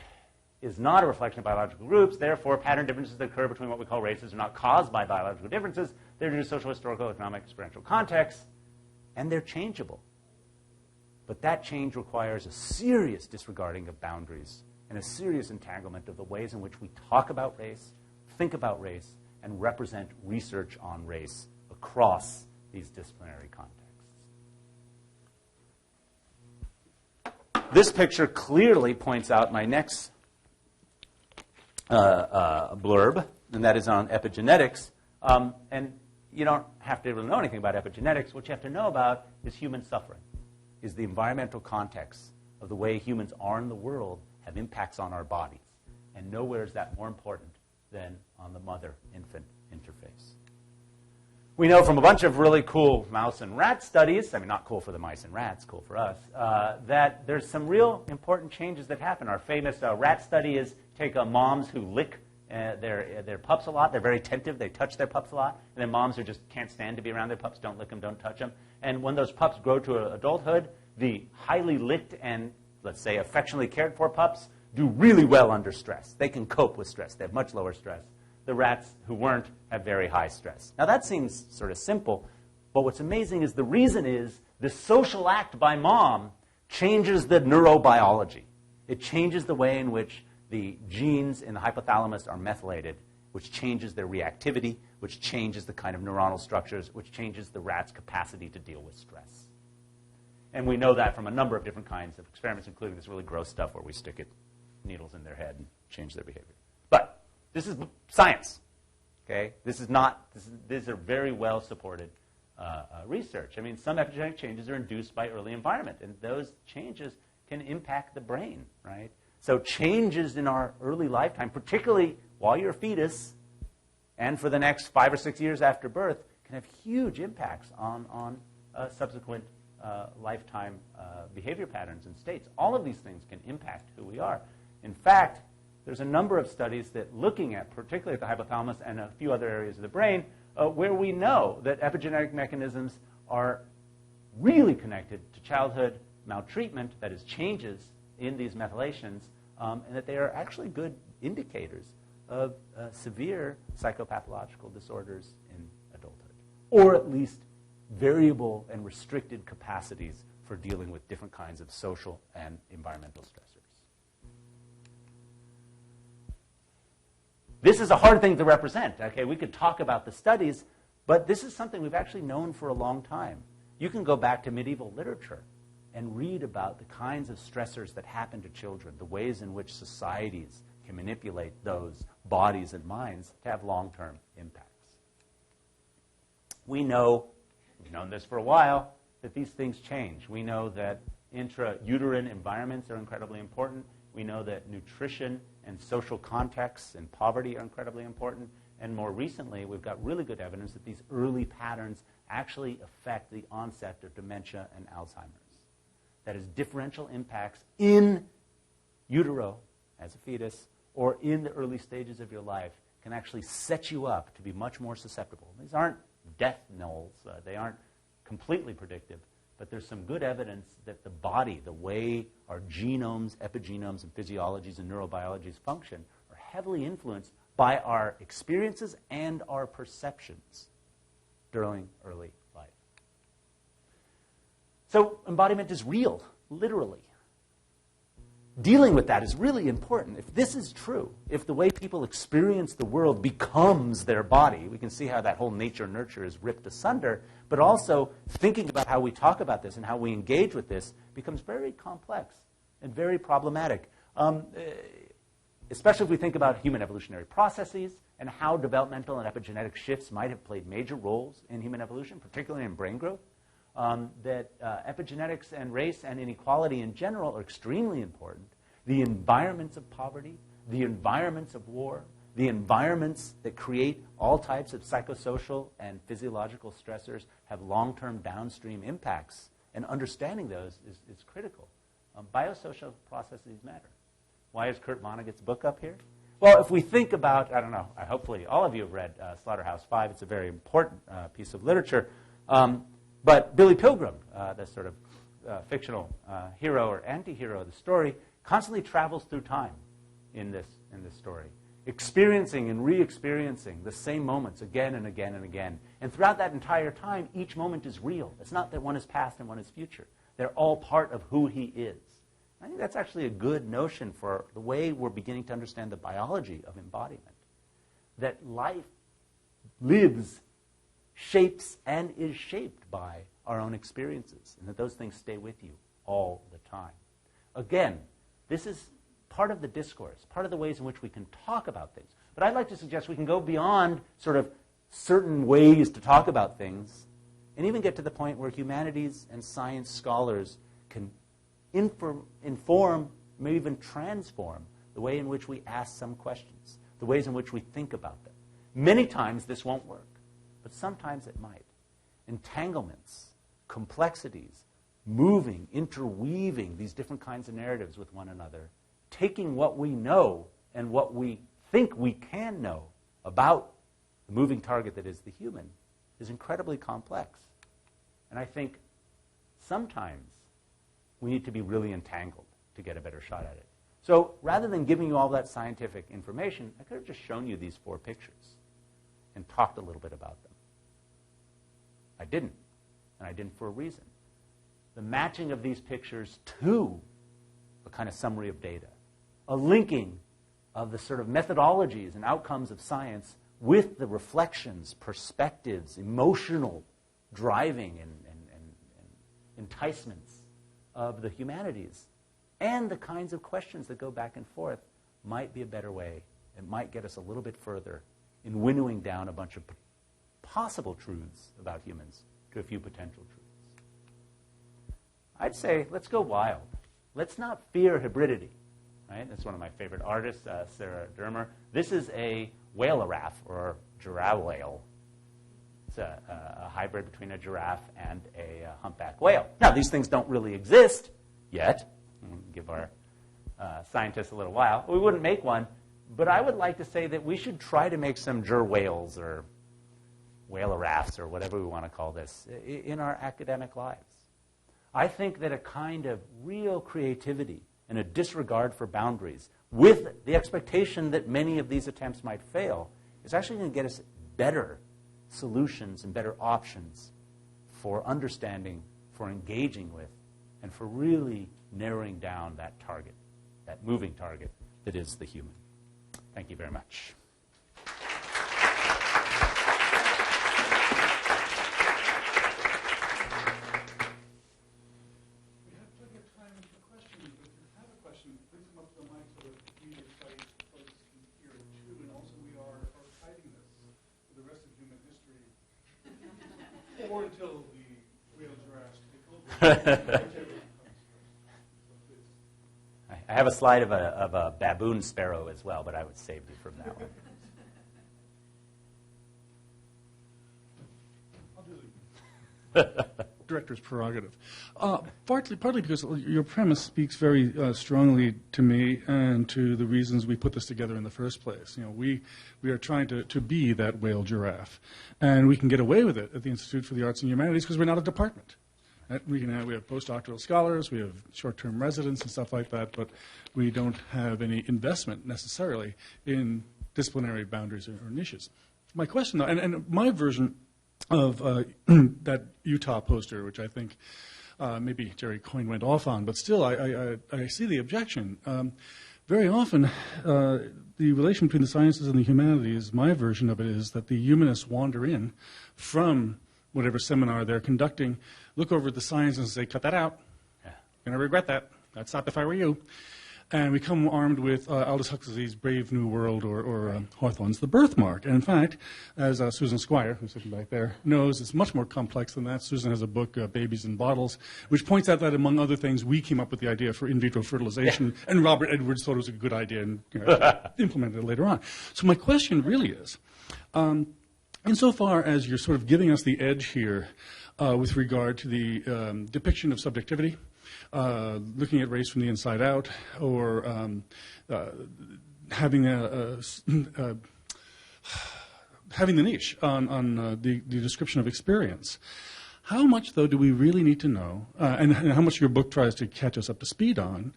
B: is not a reflection of biological groups. Therefore, pattern differences that occur between what we call races are not caused by biological differences. They're due to social, historical, economic, experiential contexts, and they're changeable. But that change requires a serious disregarding of boundaries and a serious entanglement of the ways in which we talk about race, think about race, and represent research on race across these disciplinary contexts. This picture clearly points out my next blurb, and that is on epigenetics. And you don't have to really know anything about epigenetics. What you have to know about is human suffering, is the environmental context of the way humans are in the world have impacts on our bodies. And nowhere is that more important than on the mother-infant interface. We know from a bunch of really cool mouse and rat studies, I mean, not cool for the mice and rats, cool for us, that there's some real important changes that happen. Our famous rat study is take moms who lick their pups a lot. They're very attentive. They touch their pups a lot. And then moms who just can't stand to be around their pups, don't lick them, don't touch them. And when those pups grow to adulthood, the highly licked and, let's say, affectionately cared for pups do really well under stress. They can cope with stress. They have much lower stress. The rats who weren't have very high stress. Now, that seems sort of simple, but what's amazing is the reason is the social act by mom changes the neurobiology. It changes the way in which the genes in the hypothalamus are methylated, which changes their reactivity, which changes the kind of neuronal structures, which changes the rat's capacity to deal with stress. And we know that from a number of different kinds of experiments, including this really gross stuff where we stick needles in their head and change their behavior. But this is science. Okay? These are very well supported research. I mean, some epigenetic changes are induced by early environment, and those changes can impact the brain, right? So changes in our early lifetime, particularly while you're a fetus and for the next 5 or 6 years after birth, can have huge impacts on subsequent lifetime behavior patterns and states. All of these things can impact who we are. In fact, there's a number of studies that looking at, particularly at the hypothalamus and a few other areas of the brain, where we know that epigenetic mechanisms are really connected to childhood maltreatment, that is, changes in these methylations, and that they are actually good indicators of severe psychopathological disorders in adulthood, or at least variable and restricted capacities for dealing with different kinds of social and environmental stressors. This is a hard thing to represent. Okay, we could talk about the studies, but this is something we've actually known for a long time. You can go back to medieval literature and read about the kinds of stressors that happen to children, the ways in which societies can manipulate those bodies and minds to have long-term impacts. We know, we've known this for a while, that these things change. We know that intrauterine environments are incredibly important. We know that nutrition and social contexts and poverty are incredibly important. And more recently, we've got really good evidence that these early patterns actually affect the onset of dementia and Alzheimer's. That is, differential impacts in utero as a fetus or in the early stages of your life can actually set you up to be much more susceptible. These aren't death knolls. They aren't completely predictive. But there's some good evidence that the body, the way our genomes, epigenomes, and physiologies and neurobiologies function are heavily influenced by our experiences and our perceptions during early life. So embodiment is real, literally. Dealing with that is really important. If this is true, if the way people experience the world becomes their body, we can see how that whole nature-nurture is ripped asunder, but also thinking about how we talk about this and how we engage with this becomes very complex and very problematic, especially if we think about human evolutionary processes and how developmental and epigenetic shifts might have played major roles in human evolution, particularly in brain growth. That epigenetics and race and inequality in general are extremely important. The environments of poverty, the environments of war, the environments that create all types of psychosocial and physiological stressors have long-term downstream impacts, and understanding those is critical. Biosocial processes matter. Why is Kurt Vonnegut's book up here? Well, if we think about, I don't know, hopefully all of you have read Slaughterhouse-Five. It's a very important piece of literature. But Billy Pilgrim, the sort of fictional hero or anti-hero of the story, constantly travels through time in this story, experiencing and re-experiencing the same moments again and again and again. And throughout that entire time, each moment is real. It's not that one is past and one is future. They're all part of who he is. I think that's actually a good notion for the way we're beginning to understand the biology of embodiment. That life lives, shapes, and is shaped by our own experiences, and that those things stay with you all the time. Again, this is part of the discourse, part of the ways in which we can talk about things. But I'd like to suggest we can go beyond sort of certain ways to talk about things and even get to the point where humanities and science scholars can inform, maybe even transform the way in which we ask some questions, the ways in which we think about them. Many times this won't work, but sometimes it might. Entanglements, complexities, moving, interweaving these different kinds of narratives with one another, taking what we know and what we think we can know about the moving target that is the human is incredibly complex. And I think sometimes we need to be really entangled to get a better shot at it. So rather than giving you all that scientific information, I could have just shown you these 4 pictures and talked a little bit about them. I didn't, and I didn't for a reason. The matching of these pictures to a kind of summary of data, a linking of the sort of methodologies and outcomes of science with the reflections, perspectives, emotional driving and enticements of the humanities, and the kinds of questions that go back and forth might be a better way. It might get us a little bit further in winnowing down a bunch of possible truths about humans to a few potential truths. I'd say let's go wild. Let's not fear hybridity. Right? That's one of my favorite artists, Sarah Dermer. This is a whale-giraffe, or giraffe whale. It's a hybrid between a giraffe and a humpback whale. Now, these things don't really exist yet. We'll give our scientists a little while. We wouldn't make one, but I would like to say that we should try to make some whales or whale-giraffes or whatever we want to call this in our academic lives. I think that a kind of real creativity and a disregard for boundaries, with the expectation that many of these attempts might fail, is actually going to get us better solutions and better options for understanding, for engaging with, and for really narrowing down that target, that moving target that is the human. Thank you very much.
A: Or until the whale giraffes take over.
B: I have a slide of a baboon sparrow as well, but I would save you from that one.
A: I'll do the director's prerogative. Partly because your premise speaks very strongly to me and to the reasons we put this together in the first place. You know, we are trying to be that whale giraffe, and we can get away with it at the Institute for the Arts and Humanities because we're not a department. Right? We have postdoctoral scholars, we have short-term residents and stuff like that, but we don't have any investment necessarily in disciplinary boundaries or niches. My question, though, and my version of that Utah poster, which I think maybe Jerry Coyne went off on, but still I see the objection. Very often, the relation between the sciences and the humanities, my version of it is that the humanists wander in from whatever seminar they're conducting, look over at the science and say, cut that out. Yeah. You're going to regret that. I'd stop if I were you. And we come armed with Aldous Huxley's Brave New World or Hawthorne's The Birthmark. And in fact, as Susan Squire, who's sitting back there, knows, it's much more complex than that. Susan has a book, Babies in Bottles, which points out that, among other things, we came up with the idea for in vitro fertilization, and Robert Edwards thought it was a good idea and implemented it later on. So my question really is, insofar as you're sort of giving us the edge here with regard to the depiction of subjectivity, looking at race from the inside out, or having having the niche on the description of experience. How much, though, do we really need to know, and how much your book tries to catch us up to speed on,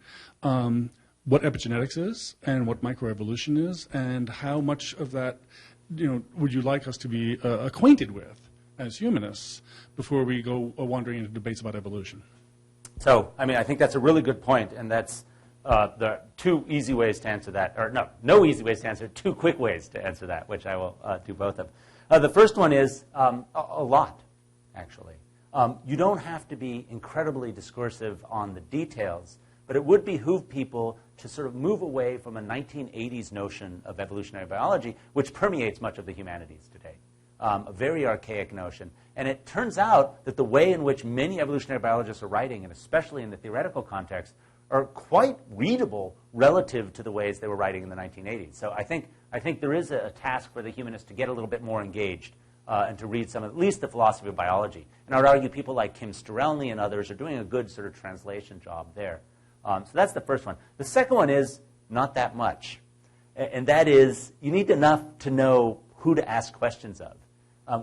A: what epigenetics is and what microevolution is, and how much of that would you like us to be acquainted with as humanists before we go wandering into debates about evolution?
B: So, I think that's a really good point, and that's the two easy ways to answer that, or no easy ways to answer, two quick ways to answer that, which I will do both of. The first one is a lot, actually. You don't have to be incredibly discursive on the details, but it would behoove people to sort of move away from a 1980s notion of evolutionary biology, which permeates much of the humanities today. A very archaic notion. And it turns out that the way in which many evolutionary biologists are writing, and especially in the theoretical context, are quite readable relative to the ways they were writing in the 1980s. So I think there is a task for the humanists to get a little bit more engaged and to read some, at least the philosophy of biology. And I would argue people like Kim Sterelny and others are doing a good sort of translation job there. So that's the first one. The second one is not that much. And that is, you need enough to know who to ask questions of.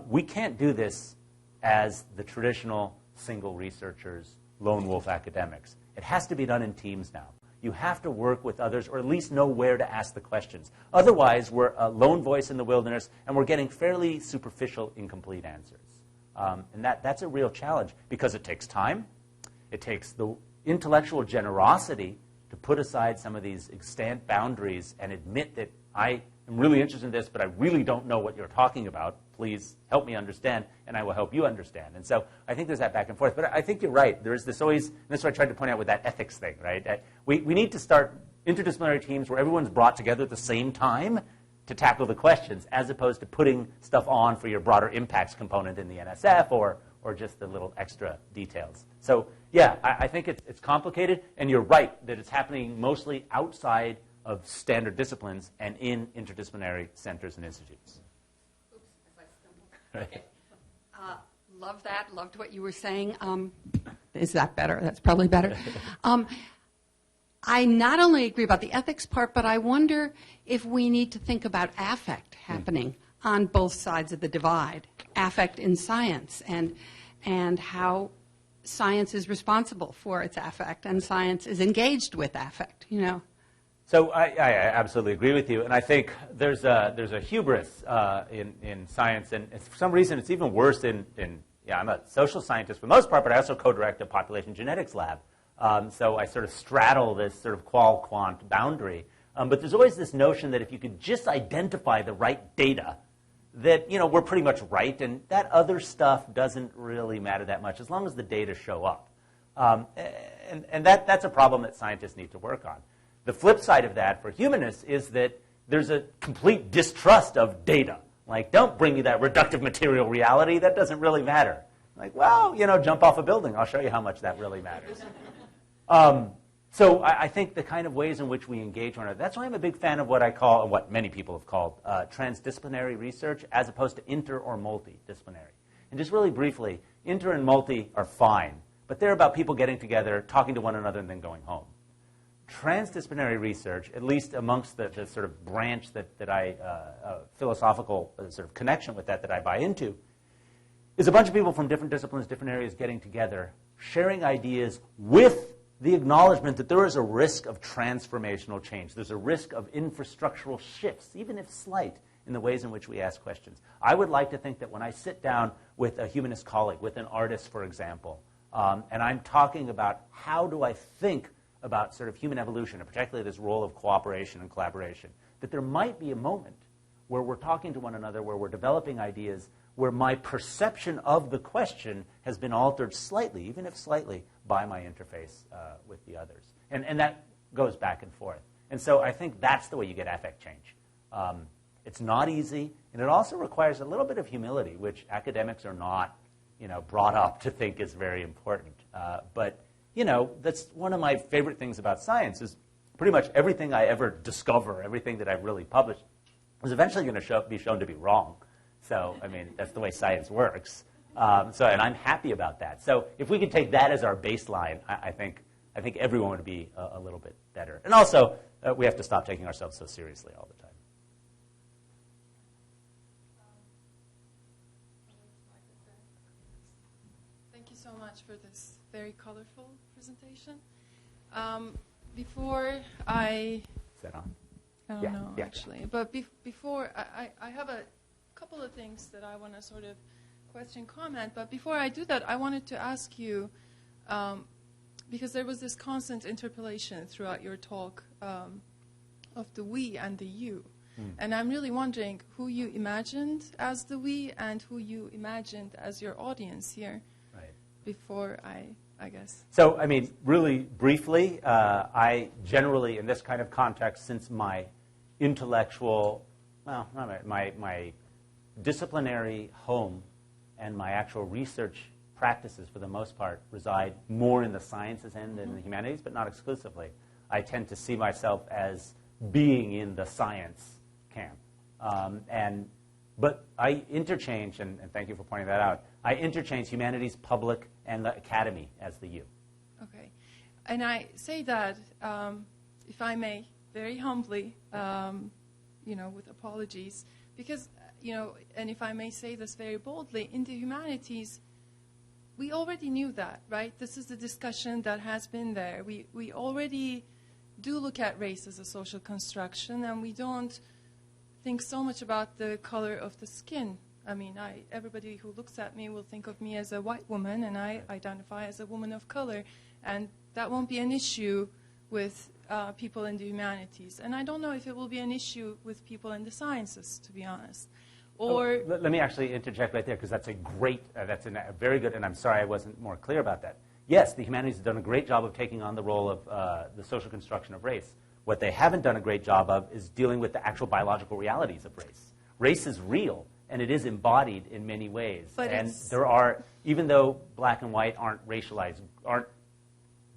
B: We can't do this as the traditional single researchers, lone wolf academics. It has to be done in teams now. You have to work with others, or at least know where to ask the questions. Otherwise, we're a lone voice in the wilderness, and we're getting fairly superficial, incomplete answers. And that's a real challenge, because it takes time. It takes the intellectual generosity to put aside some of these extant boundaries and admit that I am really interested in this, but I really don't know what you're talking about. Please help me understand, and I will help you understand. And so I think there's that back and forth. But I think you're right. There is this always, and that's what I tried to point out with that ethics thing, right? We need to start interdisciplinary teams where everyone's brought together at the same time to tackle the questions, as opposed to putting stuff on for your broader impacts component in the NSF or just the little extra details. So yeah, I think it's complicated, and you're right that it's happening mostly outside of standard disciplines and in interdisciplinary centers and institutes.
C: Oops, as I stumbled. Okay. Love that. Loved what you were saying. Is that better? That's probably better. I not only agree about the ethics part, but I wonder if we need to think about affect happening on both sides of the divide, affect in science, and how science is responsible for its affect, and science is engaged with affect, you know.
B: So I absolutely agree with you, and I think there's a hubris in science, and for some reason it's even worse in I'm a social scientist for the most part, but I also co-direct a population genetics lab. So I sort of straddle this sort of qual-quant boundary. But there's always this notion that if you could just identify the right data, that we're pretty much right, and that other stuff doesn't really matter that much as long as the data show up. And that's a problem that scientists need to work on. The flip side of that for humanists is that there's a complete distrust of data. Like, don't bring me that reductive material reality. That doesn't really matter. Like, well, jump off a building. I'll show you how much that really matters. So I think the kind of ways in which we engage one another, that's why I'm a big fan of what I call, and what many people have called, trans-disciplinary research as opposed to inter or multidisciplinary. And just really briefly, inter and multi are fine, but they're about people getting together, talking to one another, and then going home. Transdisciplinary research, at least amongst the sort of branch that I, philosophical sort of connection with that I buy into, is a bunch of people from different disciplines, different areas getting together, sharing ideas with the acknowledgement that there is a risk of transformational change. There's a risk of infrastructural shifts, even if slight, in the ways in which we ask questions. I would like to think that when I sit down with a humanist colleague, with an artist, for example, and I'm talking about how do I think about sort of human evolution, and particularly this role of cooperation and collaboration, that there might be a moment where we're talking to one another, where we're developing ideas, where my perception of the question has been altered slightly, even if slightly, by my interface with the others. And that goes back and forth. And so I think that's the way you get affect change. It's not easy, and it also requires a little bit of humility, which academics are not brought up to think is very important. But that's one of my favorite things about science is pretty much everything I ever discover, everything that I've really published, is eventually going to be shown to be wrong. So, I mean, that's the way science works. And I'm happy about that. So if we could take that as our baseline, I think everyone would be a little bit better. And also, we have to stop taking ourselves so seriously all the time.
D: Thank you so much for this very colorful presentation. Before I...
B: Is that on?
D: I don't know, actually. But before, I have a couple of things that I want to sort of question, comment. But before I do that, I wanted to ask you, because there was this constant interpolation throughout your talk of the we and the you. And I'm really wondering who you imagined as the we and who you imagined as your audience here.
B: Right.
D: Before I guess.
B: So, I mean, really briefly, I generally, in this kind of context, since my intellectual, well, not my disciplinary home and my actual research practices, for the most part, reside more in the sciences end than the humanities, but not exclusively. I tend to see myself as being in the science camp. But I interchange, and thank you for pointing that out, I interchange humanities, public, and the academy as the you.
D: Okay. And I say that, if I may, very humbly, with apologies, because, and if I may say this very boldly, in the humanities, we already knew that, right? This is the discussion that has been there. We already do look at race as a social construction, and we don't think so much about the color of the skin. I mean, everybody who looks at me will think of me as a white woman, and I identify as a woman of color. And that won't be an issue with people in the humanities. And I don't know if it will be an issue with people in the sciences, to be honest. Or
B: let me actually interject right there, because that's a very good, and I'm sorry I wasn't more clear about that. Yes, the humanities have done a great job of taking on the role of the social construction of race. What they haven't done a great job of is dealing with the actual biological realities of race. Race is real, and it is embodied in many ways.
D: But
B: and there are, even though black and white aren't racialized, aren't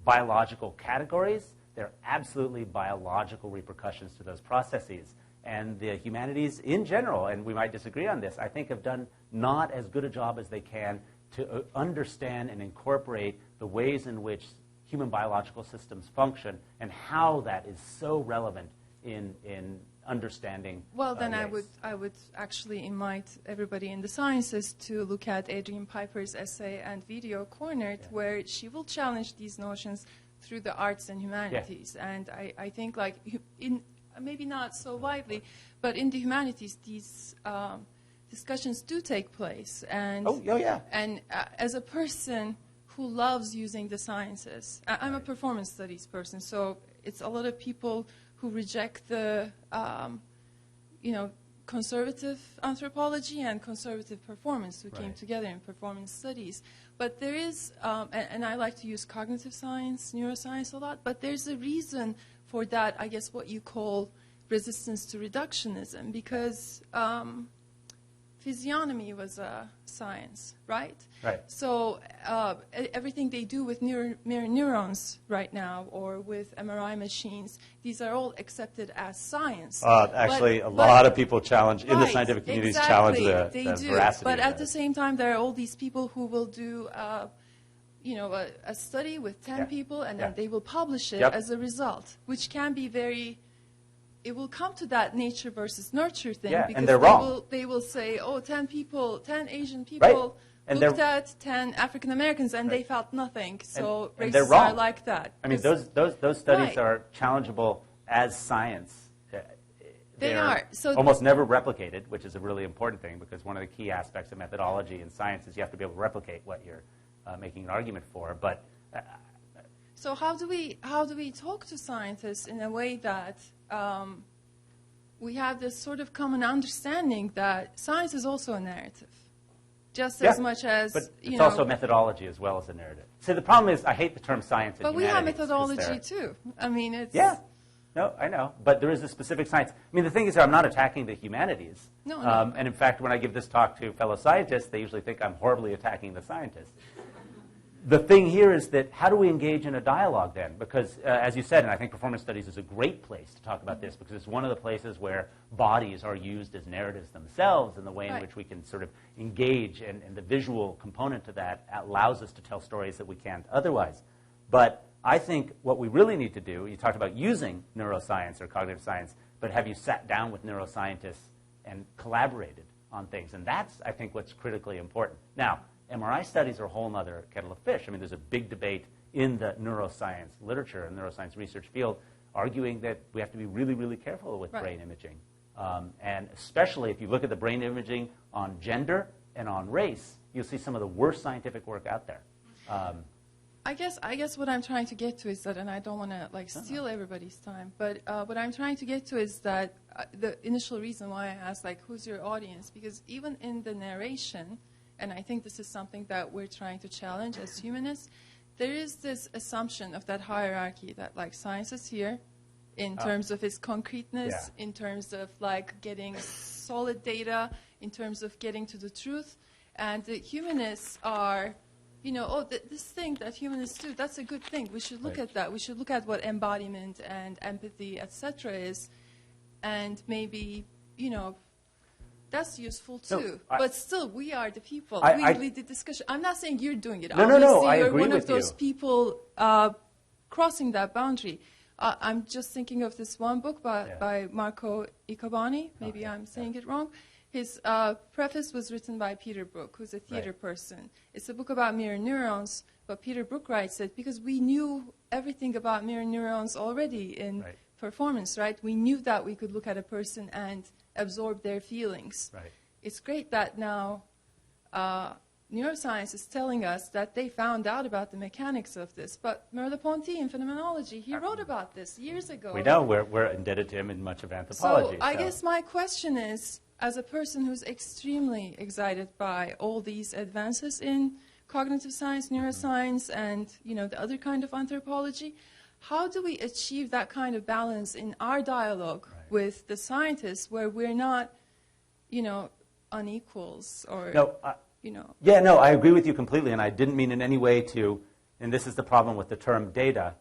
B: biological categories, there are absolutely biological repercussions to those processes. And the humanities in general, and we might disagree on this, I think have done not as good a job as they can to understand and incorporate the ways in which human biological systems function and how that is so relevant in understanding
D: Well, then
B: race.
D: I would actually invite everybody in the sciences to look at Adrienne Piper's essay and video Cornered, where she will challenge these notions through the arts and humanities. And I think, like, in maybe not so widely, but in the humanities, these discussions do take place. And And as a person who loves using the sciences, I'm a performance studies person, so it's a lot of people who reject the, conservative anthropology and conservative performance who came together in performance studies. But there is, and I like to use cognitive science, neuroscience a lot, but there's a reason for that, I guess what you call resistance to reductionism, because physiognomy was a science, right?
B: Right.
D: So everything they do with mirror neurons right now, or with MRI machines, these are all accepted as science.
B: Actually, a lot of people challenge, in the scientific communities, challenge the veracity
D: But
B: of
D: at the same time, there are all these people who will do a study with 10 people, and then they will publish it as a result, which can be very... It will come to that nature versus nurture thing, because
B: and they're wrong.
D: They will say, 10 people, 10 Asian people
B: and
D: looked at 10 African Americans, and they felt nothing. So
B: and
D: racists
B: they're wrong.
D: are like that.
B: I mean, those studies are challengeable as science.
D: They are. So
B: almost never replicated, which is a really important thing, because one of the key aspects of methodology in science is you have to be able to replicate what you're making an argument for. But
D: so how do we talk to scientists in a way that we have this sort of common understanding that science is also a narrative, just as much as
B: but it's also methodology as well as a narrative. See, the problem is I hate the term science.
D: But we have methodology too. I mean, it's
B: No, I know, but there is a specific science. I mean, the thing is, I'm not attacking the humanities.
D: No.
B: And in fact, when I give this talk to fellow scientists, they usually think I'm horribly attacking the scientists. The thing here is that how do we engage in a dialogue then? Because, as you said, and I think performance studies is a great place to talk about this, because it's one of the places where bodies are used as narratives themselves, and the way in which we can sort of engage, and the visual component to that allows us to tell stories that we can't otherwise. But I think what we really need to do, you talked about using neuroscience or cognitive science, but have you sat down with neuroscientists and collaborated on things? And that's, I think, what's critically important. Now, MRI studies are a whole other kettle of fish. I mean, there's a big debate in the neuroscience literature and neuroscience research field arguing that we have to be really, really careful with brain imaging. And especially if you look at the brain imaging on gender and on race, you'll see some of the worst scientific work out there.
D: I guess what I'm trying to get to is that, and I don't want to steal everybody's time, but what I'm trying to get to is that the initial reason why I asked, who's your audience? Because even in the narration, and I think this is something that we're trying to challenge as humanists, there is this assumption of that hierarchy that science is here in terms of its concreteness, in terms of getting solid data, in terms of getting to the truth, and the humanists are, this thing that humanists do, that's a good thing. We should look at that. We should look at what embodiment and empathy, etc. is, and maybe, that's useful too. But still, we are the people. We lead the discussion. I'm not saying you're doing it.
B: No, I agree with you.
D: You're one of those people crossing that boundary. I'm just thinking of this one book by Marco Iccobani. Maybe I'm saying it wrong. His preface was written by Peter Brook, who's a theater person. It's a book about mirror neurons, but Peter Brook writes it because we knew everything about mirror neurons already in performance, right? We knew that we could look at a person and absorb their feelings.
B: Right.
D: It's great that now neuroscience is telling us that they found out about the mechanics of this. But Merleau-Ponty in phenomenology, he wrote about this years ago.
B: We know we're indebted to him in much of anthropology.
D: So I guess my question is, as a person who's extremely excited by all these advances in cognitive science, neuroscience, and the other kind of anthropology, how do we achieve that kind of balance in our dialogue with the scientists where we're not, unequals or,
B: Yeah, no, I agree with you completely, and I didn't mean in any way to, and this is the problem with the term data.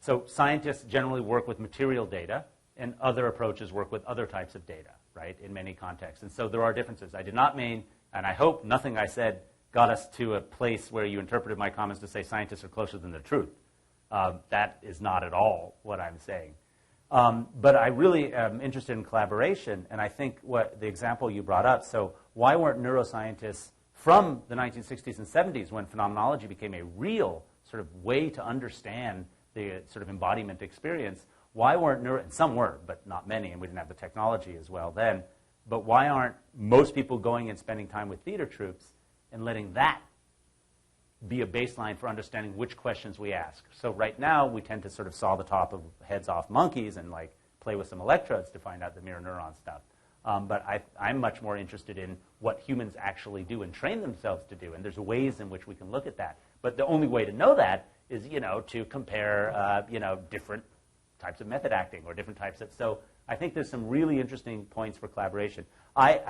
B: So scientists generally work with material data, and other approaches work with other types of data, right, in many contexts. And so there are differences. I did not mean, and I hope nothing I said got us to a place where you interpreted my comments to say scientists are closer than the truth. That is not at all what I'm saying. But I really am interested in collaboration, and I think what the example you brought up, so why weren't neuroscientists from the 1960s and 70s, when phenomenology became a real sort of way to understand the sort of embodiment experience, why weren't and some were, but not many, and we didn't have the technology as well then, but why aren't most people going and spending time with theater troupes and letting that be a baseline for understanding which questions we ask? So right now, we tend to sort of saw the top of heads off monkeys and like play with some electrodes to find out the mirror neuron stuff. But I'm much more interested in what humans actually do and train themselves to do, and there's ways in which we can look at that. But the only way to know that is, to compare, different types of method acting or different types of. So I think there's some really interesting points for collaboration. I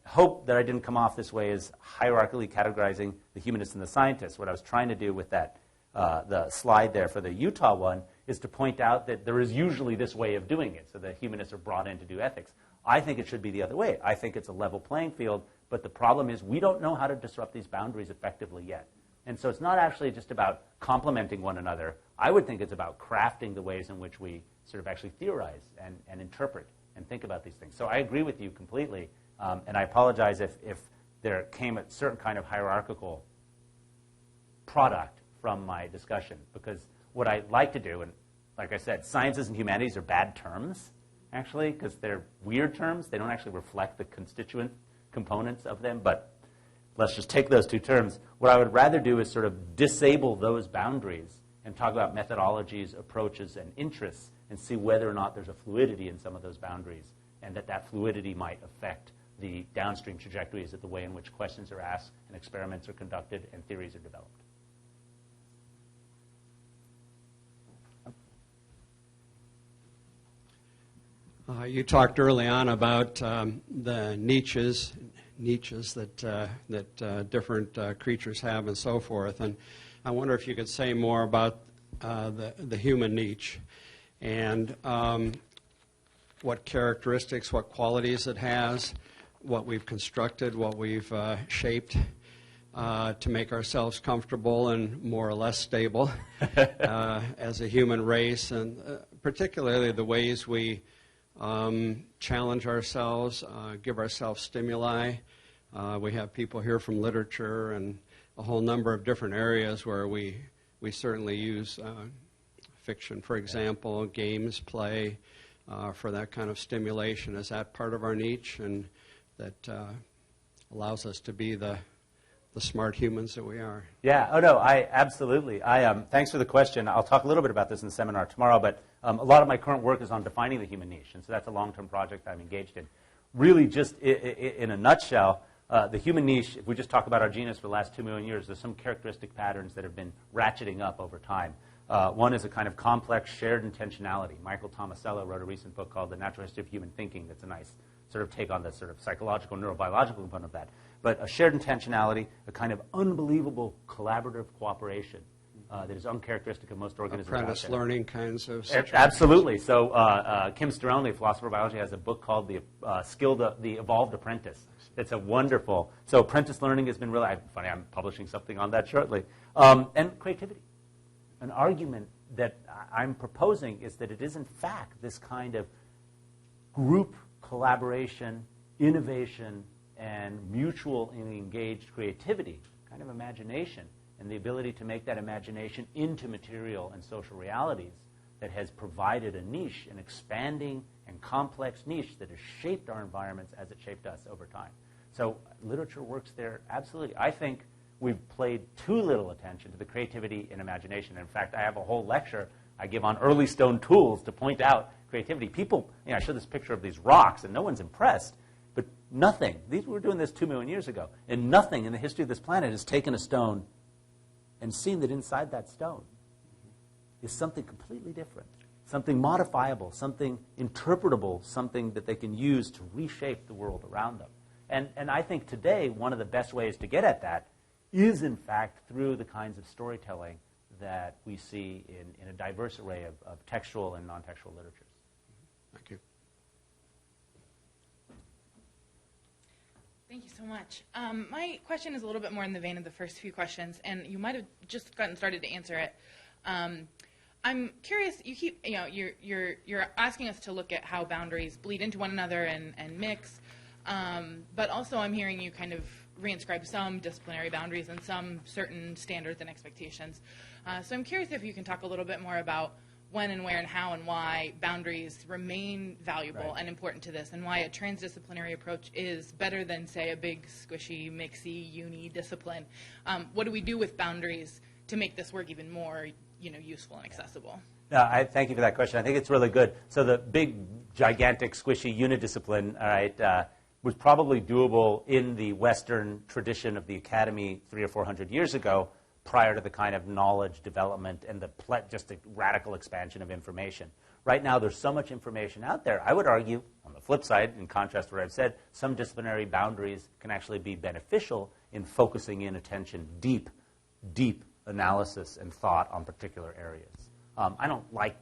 B: hope that I didn't come off this way as hierarchically categorizing the humanists and the scientists. What I was trying to do with that, the slide there for the Utah one, is to point out that there is usually this way of doing it, so that humanists are brought in to do ethics. I think it should be the other way. I think it's a level playing field, but the problem is we don't know how to disrupt these boundaries effectively yet. And so it's not actually just about complementing one another. I would think it's about crafting the ways in which we sort of actually theorize and interpret and think about these things. So I agree with you completely, and I apologize if there came a certain kind of hierarchical product from my discussion, because what I like to do, and like I said, sciences and humanities are bad terms, actually, because they're weird terms. They don't actually reflect the constituent components of them, but let's just take those two terms. What I would rather do is sort of disable those boundaries and talk about methodologies, approaches, and interests, and see whether or not there's a fluidity in some of those boundaries, and that fluidity might affect the downstream trajectories of the way in which questions are asked and experiments are conducted and theories are developed.
E: You talked early on about the niches that different creatures have and so forth, and I wonder if you could say more about the human niche and what characteristics, what qualities it has, what we've constructed, what we've shaped to make ourselves comfortable and more or less stable as a human race, and particularly the ways we challenge ourselves, give ourselves stimuli. We have people here from literature and a whole number of different areas where we certainly use fiction, for example, games, play, for that kind of stimulation. Is that part of our niche and that allows us to be the smart humans that we are?
B: Yeah, oh no, absolutely. Thanks for the question. I'll talk a little bit about this in the seminar tomorrow, but a lot of my current work is on defining the human niche, and so that's a long-term project I'm engaged in. Really, just in a nutshell, the human niche, if we just talk about our genus for the last 2 million years, there's some characteristic patterns that have been ratcheting up over time. One is a kind of complex shared intentionality. Michael Tomasello wrote a recent book called The Natural History of Human Thinking that's a nice sort of take on the sort of psychological, neurobiological component of that. But a shared intentionality, a kind of unbelievable collaborative cooperation that is uncharacteristic of most organisms.
E: Apprentice learning kinds of situations.
B: Absolutely. So Kim Sterone, a philosopher of biology, has a book called The Evolved Apprentice. It's a wonderful. So apprentice learning has been really funny. I'm publishing something on that shortly. And creativity. An argument that I'm proposing is that it is in fact this kind of group collaboration, innovation, and mutual and engaged creativity, kind of imagination, and the ability to make that imagination into material and social realities that has provided a niche, an expanding and complex niche that has shaped our environments as it shaped us over time. So literature works there absolutely. I think we've paid too little attention to the creativity and imagination. In fact, I have a whole lecture I give on early stone tools to point out creativity. People, I show this picture of these rocks, and no one's impressed. But nothing, we were doing this 2 million years ago, and nothing in the history of this planet has taken a stone and seen that inside that stone is something completely different, something modifiable, something interpretable, something that they can use to reshape the world around them. And I think today one of the best ways to get at that is, in fact, through the kinds of storytelling that we see in a diverse array of textual and non-textual literatures.
E: Thank you.
F: Thank you so much. My question is a little bit more in the vein of the first few questions, and you might have just gotten started to answer it. I'm curious. You keep, you're asking us to look at how boundaries bleed into one another and mix, but also I'm hearing you kind of reinscribe some disciplinary boundaries and some certain standards and expectations. So I'm curious if you can talk a little bit more about when and where and how and why boundaries remain valuable and important to this, and why a transdisciplinary approach is better than, say, a big, squishy, mixy, uni discipline. What do we do with boundaries to make this work even more, useful and accessible?
B: I thank you for that question. I think it's really good. So the big, gigantic, squishy unidiscipline, all right, was probably doable in the Western tradition of the academy 300 or 400 years ago, prior to the kind of knowledge development and just the radical expansion of information. Right now, there's so much information out there. I would argue, on the flip side, in contrast to what I've said, some disciplinary boundaries can actually be beneficial in focusing in attention, deep analysis and thought on particular areas. I don't like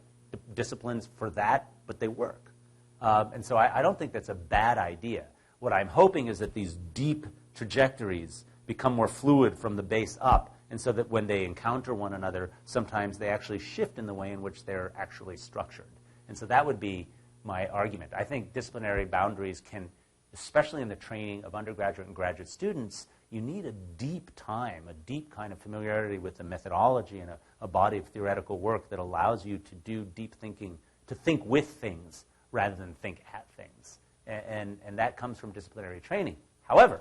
B: disciplines for that, but they work. And so I don't think that's a bad idea. What I'm hoping is that these deep trajectories become more fluid from the base up, and so that when they encounter one another, sometimes they actually shift in the way in which they're actually structured. And so that would be my argument. I think disciplinary boundaries can, especially in the training of undergraduate and graduate students, you need a deep time, a deep kind of familiarity with the methodology and a body of theoretical work that allows you to do deep thinking, to think with things rather than think at things. And that comes from disciplinary training. However,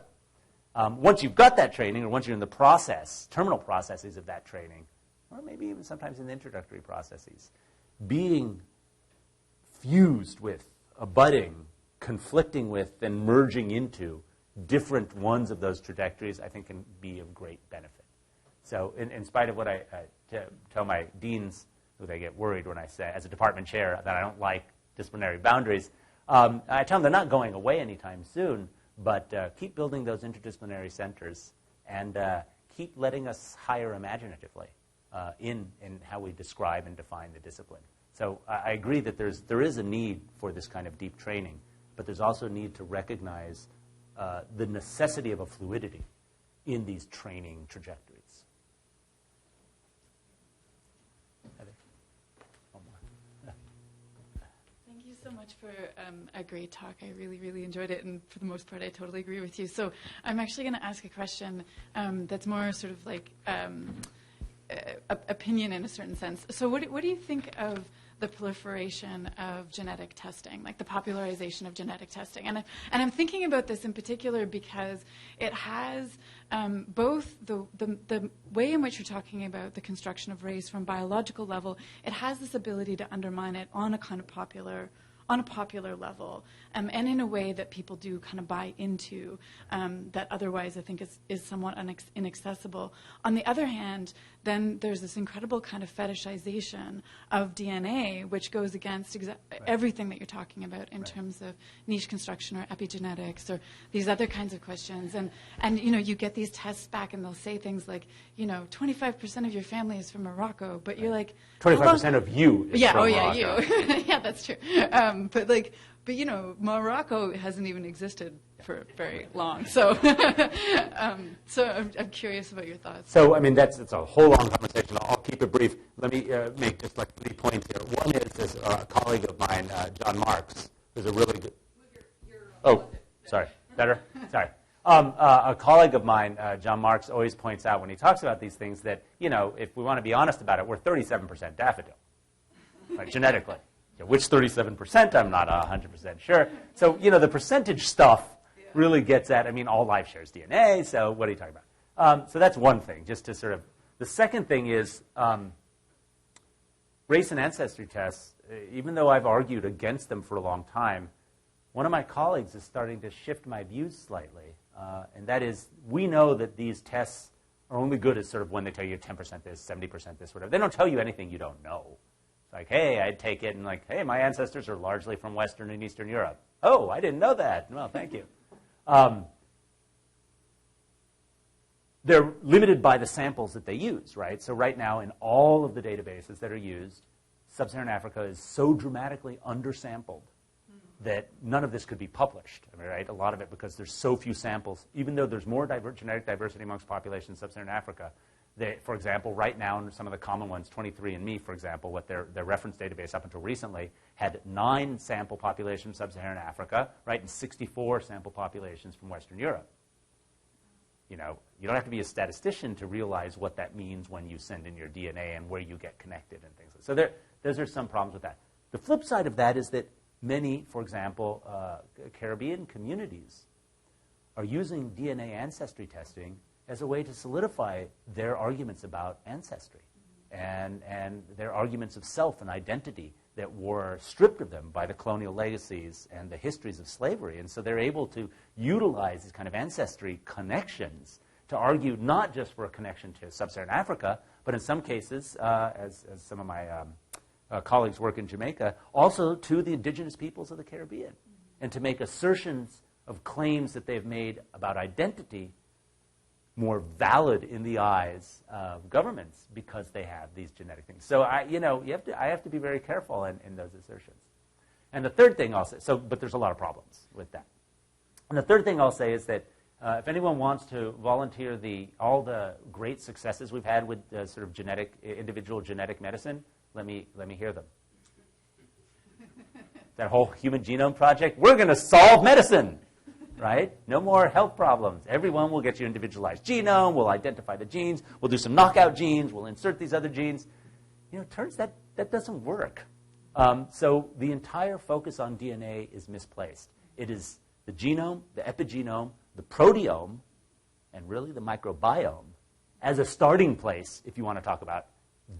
B: once you've got that training, or once you're in the terminal processes of that training, or maybe even sometimes in the introductory processes, being fused with, abutting, conflicting with, and merging into different ones of those trajectories, I think can be of great benefit. So in spite of what I tell my deans, who they get worried when I say, as a department chair, that I don't like disciplinary boundaries, I tell them they're not going away anytime soon, but keep building those interdisciplinary centers and keep letting us hire imaginatively in how we describe and define the discipline. So I agree that there is a need for this kind of deep training, but there's also a need to recognize the necessity of a fluidity in these training trajectories.
G: So much for a great talk. I really, really enjoyed it, and for the most part, I totally agree with you. So I'm actually going to ask a question that's more sort of like opinion in a certain sense. So what do you think of the proliferation of genetic testing, like the popularization of genetic testing? And I'm thinking about this in particular because it has both the way in which you're talking about the construction of race from biological level, it has this ability to undermine it on a kind of popular level, and in a way that people do kind of buy into, that otherwise I think is somewhat inaccessible. On the other hand, then there's this incredible kind of fetishization of DNA, which goes against everything that you're talking about in terms of niche construction or epigenetics or these other kinds of questions. And you get these tests back, and they'll say things like, 25% of your family is from Morocco, but you're like
B: 25% of you is from Morocco.
G: You. Yeah, that's true. But Morocco hasn't even existed for very long. So, I'm curious about your thoughts.
B: So, I mean, that's a whole long conversation. I'll keep it brief. Let me make just like 3 points here. One is a colleague of mine, John Marks, who's a really good. Sorry. Better? Sorry. A colleague of mine, John Marks, always points out when he talks about these things that, if we want to be honest about it, we're 37% daffodil, right, genetically. Which 37%, I'm not 100% sure. So, the percentage stuff really gets at, all life shares DNA, so what are you talking about? So that's one thing, just to sort of. The second thing is race and ancestry tests, even though I've argued against them for a long time, one of my colleagues is starting to shift my views slightly, and that is we know that these tests are only good as sort of when they tell you 10% this, 70% this, whatever. They don't tell you anything you don't know. It's like, hey, I'd take it and like, hey, my ancestors are largely from Western and Eastern Europe. Oh, I didn't know that. Well, thank you. They're limited by the samples that they use, right? So right now, in all of the databases that are used, Sub-Saharan Africa is so dramatically undersampled that none of this could be published, right? A lot of it because there's so few samples. Even though there's more genetic diversity amongst populations in Sub-Saharan Africa, for example, right now, in some of the common ones, 23andMe, for example, what their reference database up until recently had 9 sample populations from Sub-Saharan Africa, right, and 64 sample populations from Western Europe. You know, you don't have to be a statistician to realize what that means when you send in your DNA and where you get connected and things. So those are some problems with that. The flip side of that is that many, for example, Caribbean communities are using DNA ancestry testing as a way to solidify their arguments about ancestry and their arguments of self and identity that were stripped of them by the colonial legacies and the histories of slavery. And so they're able to utilize these kind of ancestry connections to argue not just for a connection to Sub-Saharan Africa, but in some cases, as some of my colleagues work in Jamaica, also to the indigenous peoples of the Caribbean, and to make assertions of claims that they've made about identity more valid in the eyes of governments because they have these genetic things. So I have to be very careful in those assertions. And the third thing I'll say, but there's a lot of problems with that. And the third thing I'll say is that if anyone wants to volunteer all the great successes we've had with sort of individual genetic medicine, let me hear them. That whole Human Genome Project, we're going to solve medicine. Right? No more health problems. Everyone will get your individualized genome. We'll identify the genes. We'll do some knockout genes. We'll insert these other genes. You know, it turns that doesn't work. So the entire focus on DNA is misplaced. It is the genome, the epigenome, the proteome, and really the microbiome as a starting place if you want to talk about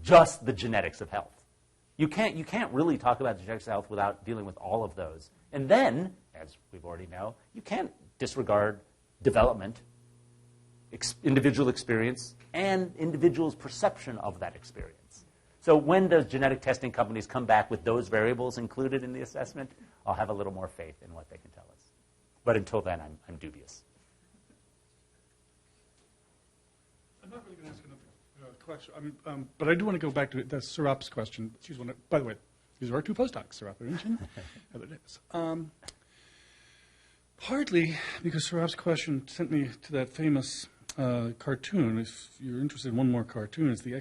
B: just the genetics of health. You can't really talk about the genetics of health without dealing with all of those. And then, as we've already know, you can't disregard development, individual experience, and individuals' perception of that experience. So when does genetic testing companies come back with those variables included in the assessment? I'll have a little more faith in what they can tell us. But until then, I'm dubious.
A: I'm not really going to ask another question, but I do want to go back to Sarap's question. She's one. By the way, these are our 2 postdocs, Sarap and Heather Davis. Partly because Sarap's question sent me to that famous cartoon. If you're interested in one more cartoon, it's the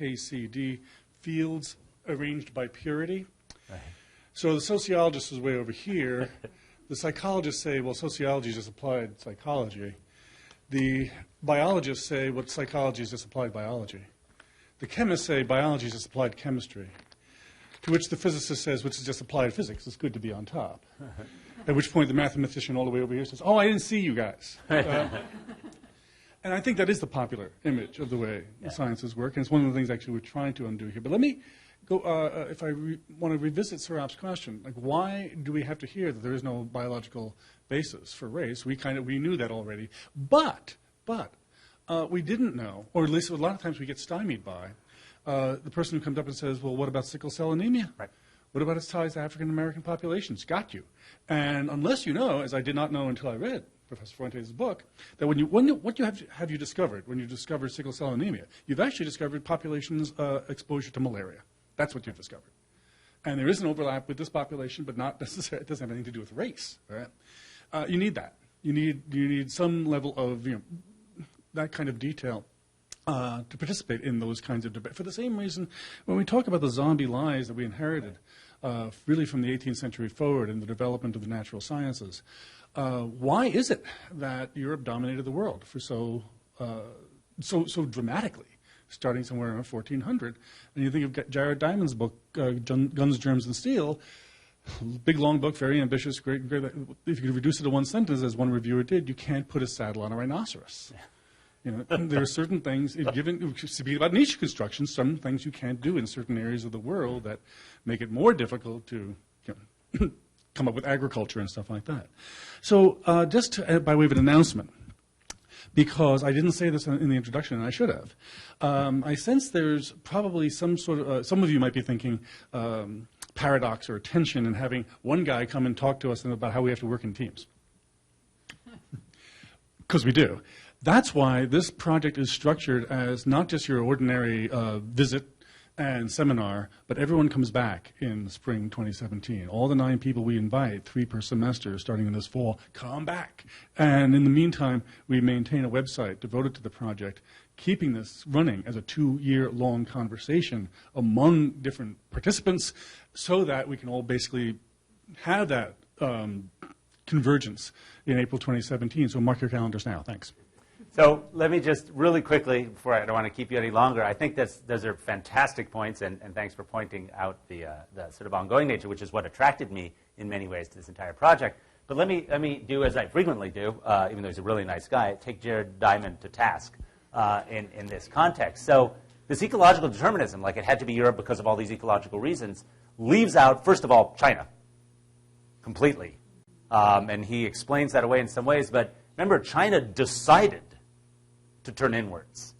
A: XKCD fields arranged by purity. Right. So the sociologist is way over here. The psychologists say, well, sociology is just applied psychology. The biologists say, well, psychology is just applied biology. The chemists say biology is just applied chemistry. To which the physicist says, which is just applied physics. It's good to be on top. At which point the mathematician all the way over here says, oh, I didn't see you guys. And I think that is the popular image of the way the sciences work. And it's one of the things actually we're trying to undo here. But let me go, if I want to revisit Sarap's question, like why do we have to hear that there is no biological basis for race? We knew that already. But we didn't know, or at least a lot of times we get stymied by, the person who comes up and says, well, what about sickle cell anemia? Right. What about its ties to African-American populations? Got you. And unless you know, as I did not know until I read Professor Fuentes' book, that what you have you discovered when you discover sickle cell anemia? You've actually discovered populations' exposure to malaria. That's what you've discovered. And there is an overlap with this population, but not necessarily, it doesn't have anything to do with race. Right? You need that. You need some level of that kind of detail to participate in those kinds of debates. For the same reason, when we talk about the zombie lies that we inherited really from the 18th century forward in the development of the natural sciences, why is it that Europe dominated the world for so dramatically, starting somewhere around 1400? And you think of Jared Diamond's book, Guns, Germs, and Steel, big, long book, very ambitious, great. If you could reduce it to one sentence, as one reviewer did, you can't put a saddle on a rhinoceros. Yeah. You know, there are certain things, given speaking about niche construction, some things you can't do in certain areas of the world that make it more difficult to come up with agriculture and stuff like that. So just by way of an announcement, because I didn't say this in the introduction, and I should have. I sense there's probably some sort of, some of you might be thinking paradox or tension in having one guy come and talk to us about how we have to work in teams. Because we do. That's why this project is structured as not just your ordinary visit and seminar, but everyone comes back in spring 2017. All the 9 people we invite, 3 per semester, starting in this fall, come back. And in the meantime, we maintain a website devoted to the project, keeping this running as a 2-year-long conversation among different participants so that we can all basically have that convergence in April 2017. So mark your calendars now. Thanks.
B: So let me just really quickly, before I don't want to keep you any longer, I think those are fantastic points, and thanks for pointing out the sort of ongoing nature, which is what attracted me in many ways to this entire project. But let me do as I frequently do, even though he's a really nice guy, take Jared Diamond to task in this context. So this ecological determinism, like it had to be Europe because of all these ecological reasons, leaves out, first of all, China completely. And he explains that away in some ways, but remember, China decided to turn inwards.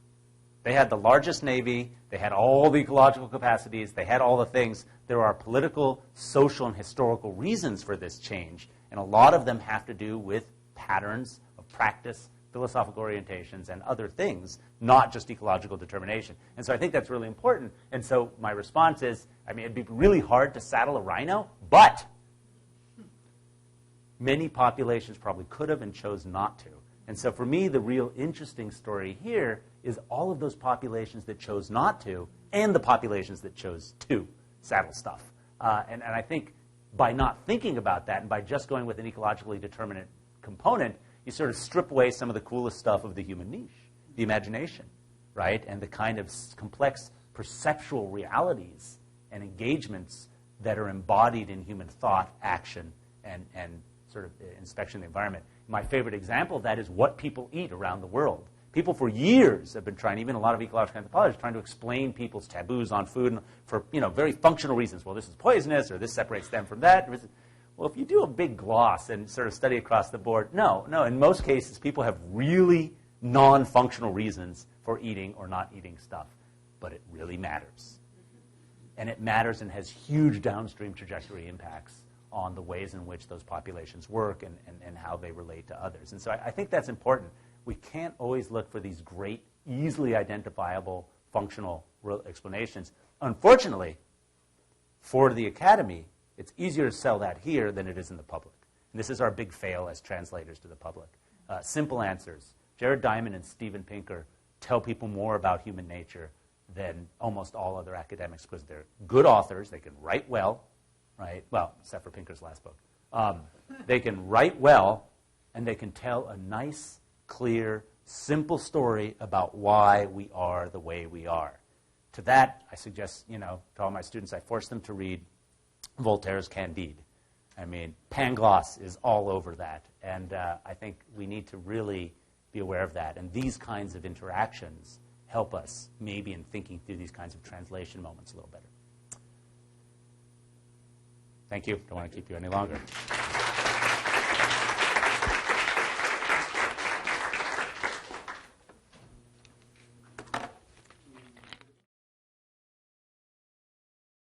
B: They had the largest navy, they had all the ecological capacities, they had all the things. There are political, social, and historical reasons for this change, and a lot of them have to do with patterns of practice, philosophical orientations, and other things, not just ecological determination. And so I think that's really important. And so my response is, I mean, it'd be really hard to saddle a rhino, but many populations probably could have and chose not to. And so for me, the real interesting story here is all of those populations that chose not to and the populations that chose to saddle stuff. And I think by not thinking about that and by just going with an ecologically determinate component, you sort of strip away some of the coolest stuff of the human niche, the imagination, right? And the kind of complex perceptual realities and engagements that are embodied in human thought, action, and sort of inspection of the environment. My favorite example of that is what people eat around the world. People for years have been trying, even a lot of ecological anthropologists, trying to explain people's taboos on food for very functional reasons. Well, this is poisonous, or this separates them from that. Well, if you do a big gloss and sort of study across the board, no. In most cases, people have really non-functional reasons for eating or not eating stuff. But it really matters. And it matters and has huge downstream trajectory impacts on the ways in which those populations work and how they relate to others. And so I think that's important. We can't always look for these great, easily identifiable, functional explanations. Unfortunately, for the academy, it's easier to sell that here than it is in the public. And this is our big fail as translators to the public. Simple answers. Jared Diamond and Steven Pinker tell people more about human nature than almost all other academics because they're good authors, they can write well, right? Well, except for Pinker's last book. They can write well, and they can tell a nice, clear, simple story about why we are the way we are. To that, I suggest, to all my students, I force them to read Voltaire's Candide. I mean, Pangloss is all over that, and I think we need to really be aware of that. And these kinds of interactions help us maybe in thinking through these kinds of translation moments a little better. Thank you. Don't want to keep you any longer.